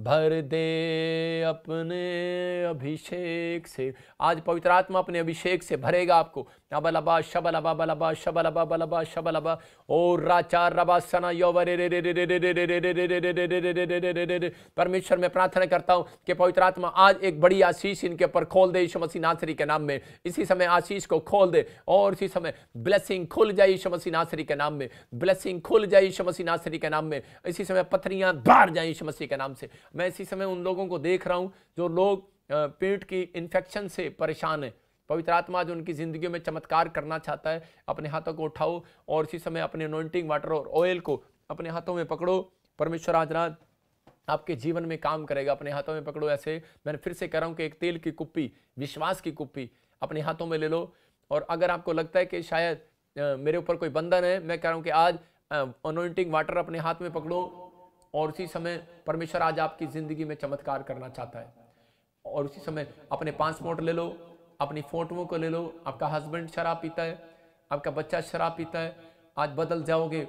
भर दे अपने अभिषेक से। आज पवित्र आत्मा अपने अभिषेक से भरेगा आपको। अबलबा शबलबा बलबा शबलबा बलबा शबलबा और राचार रबा सना योवरे रे रे रे रे रे रे रे रे रे रे रे। परमेश्वर मैं प्रार्थना करता हूं कि पवित्र आत्मा आज एक बड़ी आशीष इनके ऊपर खोल दे यीशु मसीह नासरी के नाम में। इसी समय आशीष को खोल दे और इसी समय ब्लेसिंग खुल जाए यीशु मसीह नासरी के नाम में। ब्लेसिंग खुल जाए यीशु मसीह नासरी के नाम में। इसी समय पथरियां बाहर जाए यीशु मसीह के नाम से। मैं इसी समय उन लोगों को देख रहा हूं जो लोग पेट की इन्फेक्शन से परेशान है। पवित्र आत्मा जो उनकी जिंदगी में चमत्कार करना चाहता है। अपने हाथों को उठाओ और इसी समय अपने अनॉइंटिंग वाटर और ऑयल को अपने हाथों में पकड़ो। परमेश्वर आज रात आपके जीवन में काम करेगा। अपने हाथों में पकड़ो ऐसे। मैंने फिर से कह रहा हूं कि एक तेल की कुप्पी, विश्वास की कुप्पी अपने हाथों में ले लो। और अगर आपको लगता है कि शायद मेरे ऊपर कोई बंधन है, मैं कह रहा हूं कि आज अनॉइंटिंग वाटर अपने हाथ में पकड़ो और उसी समय परमेश्वर आज आपकी जिंदगी में चमत्कार करना चाहता है। और उसी समय अपने पासपोर्ट ले लो, अपनी फोटोओं को ले लो। आपका हस्बैंड शराब पीता है, आपका बच्चा शराब पीता है, आज बदल जाओगे।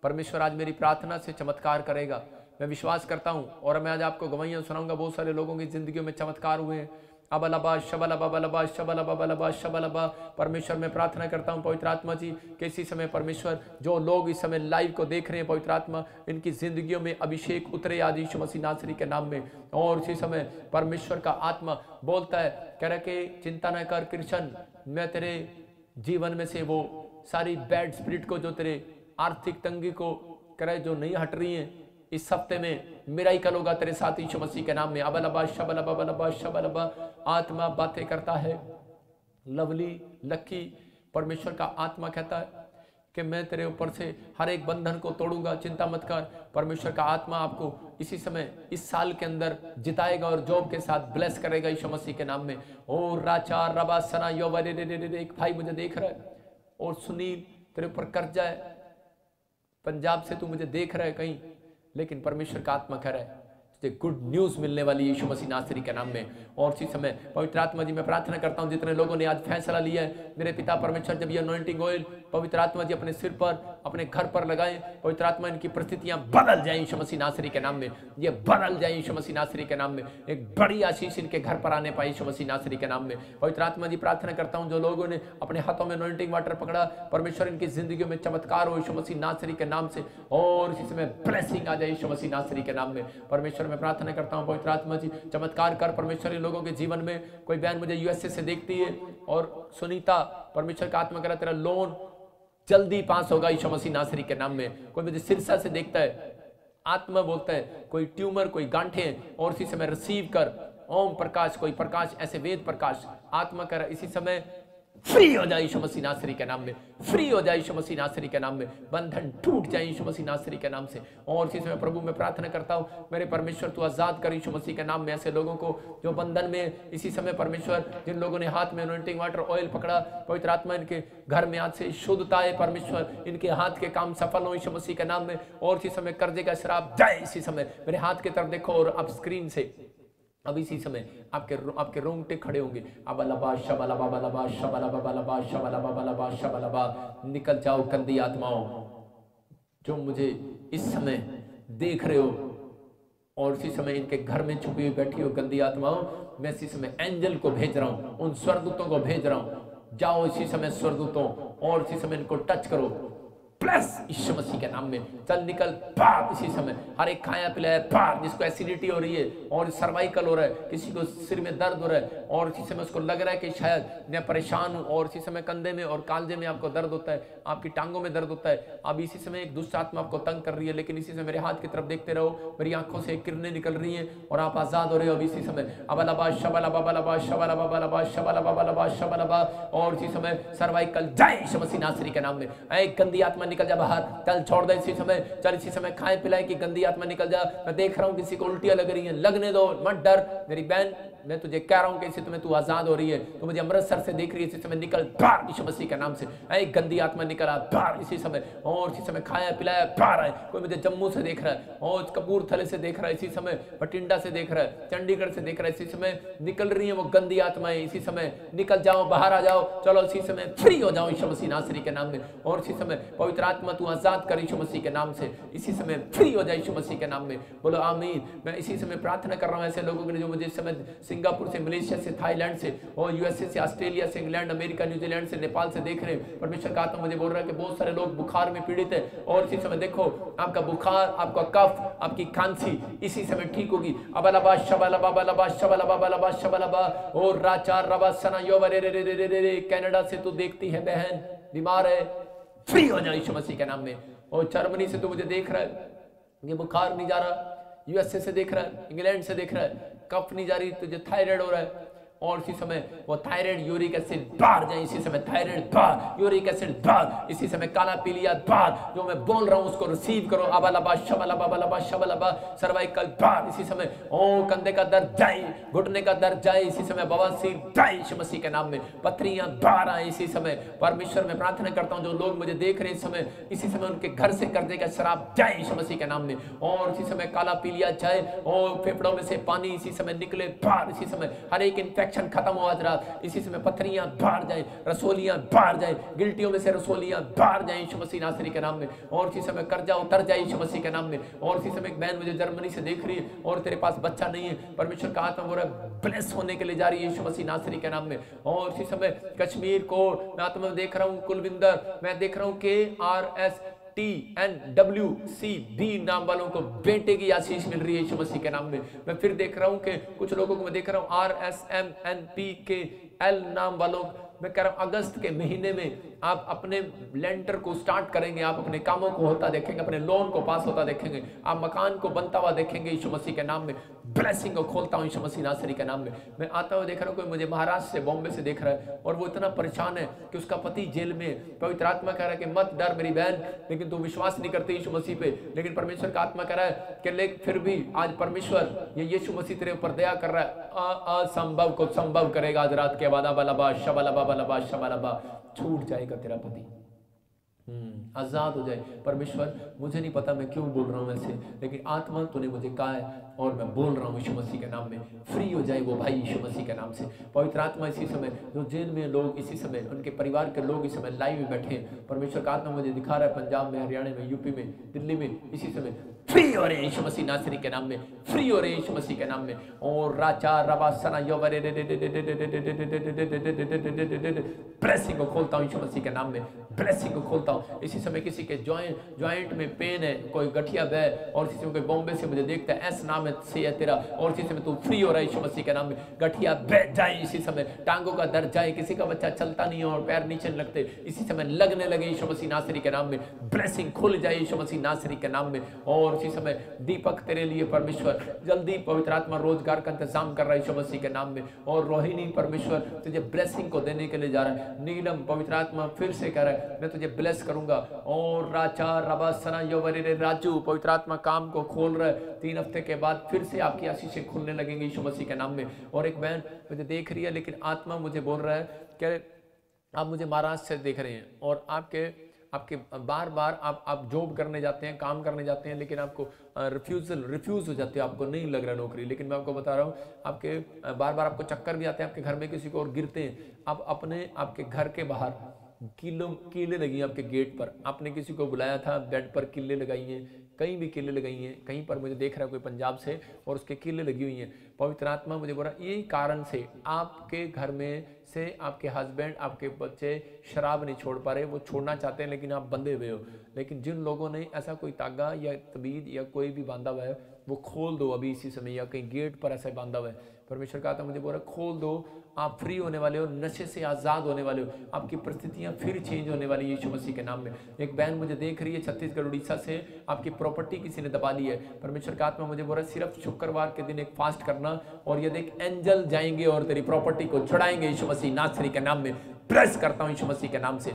परमेश्वर आज मेरी प्रार्थना से चमत्कार करेगा, मैं विश्वास करता हूं। और मैं आज आपको गवाहियां सुनाऊंगा, बहुत सारे लोगों की जिंदगियों में चमत्कार हुए हैं। अबलबा शबलबा बलबा शबलबा बलबा शबलबा। परमेश्वर मैं प्रार्थना करता हूं पवित्र आत्मा जी कि इसी समय परमेश्वर जो लोग इस समय लाइव को देख रहे हैं, पवित्र आत्मा इनकी जिंदगियों में अभिषेक उतरे आज यीशु मसीह नासरी के नाम में। और इसी समय परमेश्वर का आत्मा बोलता है, कह रहा कि चिंता न कर कृष्ण, मैं तेरे जीवन में से वो सारी बैड स्पिरिट को, जो तेरे आर्थिक तंगी को कह रहे जो नहीं हट रही है, इस हफ्ते में मेरा ही कल होगा तेरे साथ यीशु मसीह के नाम में। अबलबा शबलबा बलबा शबलबा। आत्मा बातें करता है। लवली लक्की, परमेश्वर का आत्मा कहता है कि मैं तेरे ऊपर से हर एक बंधन को तोड़ूंगा, चिंता मत कर। परमेश्वर का आत्मा आपको इसी समय इस साल के अंदर जिताएगा और जॉब के साथ ब्लेस करेगा यीशु मसीह के नाम में। और राचार रबा सना योवरे रे रे रे। एक भाई मुझे देख रहा है, और सुनील तेरे ऊपर कर्जा है, पंजाब से तू मुझे देख रहा है कहीं, लेकिन परमेश्वर का आत्मा कह रहा है तुझे गुड न्यूज मिलने वाली यीशु मसीह नासरी के नाम में। और इसी समय पवित्र आत्मा जी मैं प्रार्थना करता हूं जितने लोगों ने आज फैसला लिया है, मेरे पिता परमेश्वर जब ये अनॉइंटिंग ऑयल पवित्र आत्मा जी अपने सिर पर, अपने घर पर लगाए, पवित्र आत्मा इनकी परिस्थितियां बदल जाए यीशु मसीह नासरी के नाम में। ये बदल जाए यीशु मसीह नासरी के नाम में। एक बड़ी आशीष इनके घर पर आने पाई यीशु मसीह नासरी के नाम में। पवित्र आत्मा जी प्रार्थना करता हूं जो लोगों ने अपने हाथों में अनॉइंटिंग वाटर पकड़ा, परमेश्वर इनकी जिंदगी में चमत्कार हो यीशु मसीह नासरी के नाम से। और इसी समय ब्लेसिंग आ जाए यीशु मसीह नासरी के नाम में। परमेश्वर मैं प्रार्थना करता हूं पवित्र आत्मा जी चमत्कार कर परमेश्वर इन लोगों के जीवन में। कोई बहन मुझे यूएसए से देखती है और सुनीता, परमेश्वर का आत्मा कह रहा तेरा लोन जल्दी पास होगा यीशु मसीह नासरी के नाम में। कोई मुझे सिरसा से देखता है, आत्मा बोलता है कोई ट्यूमर, कोई गांठे, और इसी समय रिसीव कर ओम प्रकाश, कोई प्रकाश ऐसे वेद प्रकाश। आत्मा कर इसी समय फ्री हो जाए यीशु मसीह नासरी के नाम में, फ्री हो जाए यीशु मसीह नासरी के नाम में। बंधन टूट जाए यीशु मसीह नासरी के नाम से। और इसी समय प्रभु मैं प्रार्थना करता हूँ मेरे परमेश्वर तू आजाद कर यीशु मसीह के नाम में ऐसे लोगों को जो बंधन में इसी समय परमेश्वर, जिन लोगों ने हाथ में अनॉइंटिंग वाटर ऑयल पकड़ा, पवित्र आत्मा इनके घर में आज से शुद्धता है परमेश्वर, इनके हाथ के काम सफल हो यीशु मसीह के नाम में। और इसी समय कर्जे का श्राप जाए इसी समय। मेरे हाथ की तरफ देखो और अब स्क्रीन से अब इसी समय आपके रोंगटे खड़े होंगे। अबलबा शबलबा बलबा शबलबा बलबा शबलबा बलबा शबलबा। निकल जाओ गंदी आत्माओं जो मुझे इस समय देख रहे हो और इसी समय इनके घर में छुपी हुई बैठी हो गंदी आत्माओं, मैं इसी समय एंजल को भेज रहा हूं, उन स्वर्गदूतों को भेज रहा हूं। जाओ इसी समय स्वर्गदूतों और इसी समय इनको टच करो। प्लस यीशु मसीह के नाम में चल निकल बाहर इसी समय। हर एक खाया पिलाया बाहर, जिसको एसिडिटी हो रही है और सर्वाइकल हो रहा है, किसी को सिर में दर्द हो रहा है और इसी समय उसको लग रहा है कि शायद मैं परेशान हूं, और इसी समय कंधे में और कालजे में आपको दर्द होता है, आपकी टांगों में दर्द होता है, अब इसी समय एक दुष्ट आत्मा आपको तंग कर रही है, लेकिन इसी समय मेरे हाथ की तरफ देखते रहो, मेरी आंखों से किरणें निकल रही हैं और आप आजाद हो रहे हो। अब इसी समय अबलबा शबलबा बलबा शबलबा बलबा शबलबा बलबा शबलबा, और इसी समय सर्वाइकल जाए यीशु मसीह नासरी के नाम में। एक गंदी आत्मा निकल जा बाहर, चल छोड़ दे इसी समय, चल इसी समय खाए पिलाए कि गंदी आत्मा निकल जा। मैं देख रहा हूं किसी को उल्टियां लग रही हैं, लगने दो, मत डर मेरी बहन, मैं तुझे कह रहा हूं कि इसी तुम्हें तू आजाद हो रही है, तू मुझे अमृतसर से देख रही है, इसी समय निकल बाहर यीशु मसीह के नाम से। एक गंदी आत्मा निकला बाहर इसी समय, और इसी समय खाया पिलाया बाहर है। कोई मुझे जम्मू से देख रहा है और कपूरथले से देख रहा है, इसी समय बठिंडा से देख रहा है, चंडीगढ़ से देख रहा है, इसी समय निकल रही है वो गंदी आत्माएं, इसी समय निकल जाओ, बाहर आ जाओ, चलो इसी समय फ्री हो जाओ यीशु मसीह नासरी के नाम में। और इसी समय पवित्र आत्मा तू आजाद कर यीशु मसीह के नाम से, इसी समय फ्री हो जाए यीशु मसीह के नाम में। बोलो आमीन। मैं इसी समय प्रार्थना कर रहा हूं ऐसे लोगों के लिए जो मुझे इस समय सिंगापुर से, मलेशिया से, थाईलैंड से और यूएसए से, ऑस्ट्रेलिया से, इंग्लैंड, अमेरिका, न्यूजीलैंड से, नेपाल से देख रहे हैं। परमेश्वर का आत्मा मुझे बोल रहा है कि बहुत सारे लोग बुखार में पीड़ित है, और इसी समय देखो आपका बुखार, आपका कफ, आपकी खांसी इसी समय ठीक होगी। अबलबा शबलबा बलबा शबलबा बलबा शबलबा, और राचार रबा सना यो रे रे रे रे रे। कनाडा से तू देखती है बहन, बीमार है, फ्री हो जाए यीशु मसीह के नाम में। और जर्मनी से तू मुझे देख रहा है, ये बुखार नहीं जा रहा, यूएसए से देख रहा है, इंग्लैंड से देख रहा है, कफ नहीं जा रही, तुझे थायराइड हो रहा है, और इसी समय वो थायराइड यूरिक एसिड बाहर जाए, इसी समय थायराइड बाहर, यूरिक एसिड बाहर, इसी समय काला पीलिया बाहर, जो मैं बोल रहा हूं उसको रिसीव करो। अबलबा शबलबा बलबा शबलबा, सर्वाइकल बाहर इसी समय, ओ कंधे का दर्द जाए, घुटने का दर्द जाए, इसी समय बवासीर जाए यीशु मसीह के नाम में, पथरियां बाहर आए इसी समय। परमेश्वर में प्रार्थना करता हूं जो लोग मुझे देख रहे हैं इस समय, इसी समय उनके घर से कर्जे का शराब जाए यीशु मसीह के नाम में, और इसी समय काला पीलिया जाए, और फेफड़ों में से पानी इसी समय निकले बाहर, इसी समय हर एक इन्फेक्शन खत्म हो आज रात, इसी समय पथरियां बाहर जाए, रसोलियां बाहर जाए, गिल्टियों में से रसोलियां बाहर जाए यीशु मसीह नासरी के नाम में, और इसी समय कर्जा उतर जाए यीशु मसीह के नाम में। और इसी समय एक बहन मुझे जर्मनी से देख रही है और तेरे पास बच्चा नहीं है, परमेश्वर का आत्मा बोल रहा है ब्लेस होने के लिए जा रही है यीशु मसीह नासरी के नाम में। और इसी समय कश्मीर को मैं आत्मा में देख रहा हूँ, कुलविंदर मैं देख रहा हूँ, KRSTNWCB नाम वालों को बेटे की आशीष मिल रही है यीशु मसीह के नाम में। मैं फिर देख रहा हूं कि कुछ लोगों को मैं देख रहा हूं RSMNPKL नाम वालों, मैं कह रहा हूं अगस्त के महीने में आप अपने लेंटर को स्टार्ट करेंगे, आप अपने कामों को होता देखेंगे, अपने लोन को पास होता देखेंगे, आप मकान को बनता हुआ देखेंगे यीशु मसीह के नाम में। ब्लेसिंग को खोलता हूं यीशु मसीह नासरी के नाम में। मैं आता हुआ देख रहा हूं, कोई मुझे महाराष्ट्र से, बॉम्बे से देख रहा है और वो इतना परेशान है कि उसका पति जेल में। पवित्र आत्मा कह रहा है कि मत डर मेरी बहन, लेकिन तू विश्वास नहीं करती यीशु मसीह पे, लेकिन परमेश्वर का आत्मा कह रहा है कि लेकिन फिर भी आज परमेश्वर ये यीशु मसीह तेरे ऊपर दया कर रहा है, असंभव को संभव करेगा आज रात के बाद। बलबा शबलबा बलबा शबलबा, छूट जाएगा तेरा पति, आजाद हो जाए। परमेश्वर मुझे नहीं पता मैं क्यों बोल रहा हूं ऐसे, लेकिन आत्मा तूने मुझे कहा है और मैं बोल रहा हूं यीशु मसीह के नाम में, फ्री हो जाए वो भाई यीशु मसीह के नाम से। पवित्र आत्मा इसी समय जो जेल में लोग, इसी समय उनके परिवार के लोग इस समय लाइव में बैठे हैं, परमेश्वर का आत्मा मुझे दिखा रहा है पंजाब में, हरियाणा में, यूपी में, दिल्ली में, इसी समय फ्री हो रहे हैं यीशु मसीह नासरी के नाम में, फ्री हो रहे हैं यीशु मसीह के नाम में। और राचा रबासना योवरे ब्लेसिंग को खोलता हूं यीशु मसीह के नाम में, ब्लेसिंग को खोलता हूं। इसी समय किसी के जॉइंट में पेन है, कोई गठिया है, और इसी समय कोई बॉम्बे से मुझे देखता है, एस नाम से है तेरा, और इसी समय तू फ्री हो रहा है यीशु मसीह के नाम में। गठिया बैठ जाए इसी समय, टांगों का दर्द जाए, किसी का बच्चा चलता नहीं है और पैर नीचे लगते, इसी समय लगने लगे यीशु मसीह नासरी के नाम में। ब्लेसिंग खुल जाए यीशु मसीह नासरी के नाम में। और इसी समय दीपक तेरे लिए परमेश्वर जल्दी पवित्र आत्मा रोजगार का इंतजाम कर रहा है यीशु मसीह के नाम में। और रोहिणी परमेश्वर तुझे ब्लेसिंग को देने के लिए जा रहा है। नीलम पवित्र आत्मा फिर से कह रहा है मैं तुझे ब्लेस करूंगा। और राचा रबासना योवरे राजू पवित्र आत्मा काम को खोल रहा है, 3 हफ्ते के बाद फिर से आपकी आशीषें खुलने लगेंगी यीशु मसीह के नाम में। और एक बहन मुझे देख रही है, लेकिन आत्मा मुझे बोल रहा है कि आप मुझे महाराष्ट्र से देख रहे हैं और आपके बार बार आप जॉब करने जाते हैं, काम करने जाते हैं, लेकिन आपको रिफ्यूज हो जाते हैं, आपको नहीं लग रहा नौकरी। लेकिन मैं आपको बता रहा हूँ, आपके बार बार आपको चक्कर भी आते हैं, आपके घर में किसी को और गिरते हैं, आप आपके घर के बाहर कीले लगी आपके गेट पर, आपने किसी को बुलाया था, बेड पर कीले लगाई हैं, कहीं भी कीलें लगाई हैं, कहीं पर मुझे देख रहा है कोई पंजाब से और उसके कीलें लगी हुई हैं। पवित्र आत्मा मुझे बोल रहा यही कारण से आपके घर में से आपके हस्बैंड, आपके बच्चे शराब नहीं छोड़ पा रहे, वो छोड़ना चाहते हैं लेकिन आप बंधे हुए हो। लेकिन जिन लोगों ने ऐसा कोई तागा या तबीद या कोई भी बांधा हुआ है वो खोल दो अभी इसी समय, या कहीं गेट पर ऐसा बांधा हुआ है, परमेश्वर का आत्मा मुझे बोल रहा खोल दो, आप फ्री होने वाले हो, नशे से आज़ाद होने वाले हो, आपकी परिस्थितियां फिर चेंज होने वाली यीशु मसीह के नाम में। एक बहन मुझे देख रही है छत्तीसगढ़ उड़ीसा से, आपकी प्रॉपर्टी किसी ने दबा ली है, परमेश्वर का आत्मा मुझे बोल रहा है सिर्फ शुक्रवार के दिन एक फास्ट करना और ये देख एंजल जाएंगे और तेरी प्रॉपर्टी को छुड़ाएंगे यीशु मसीह नासरी के नाम में। प्रेस करता हूँ यीशु मसीह के नाम से।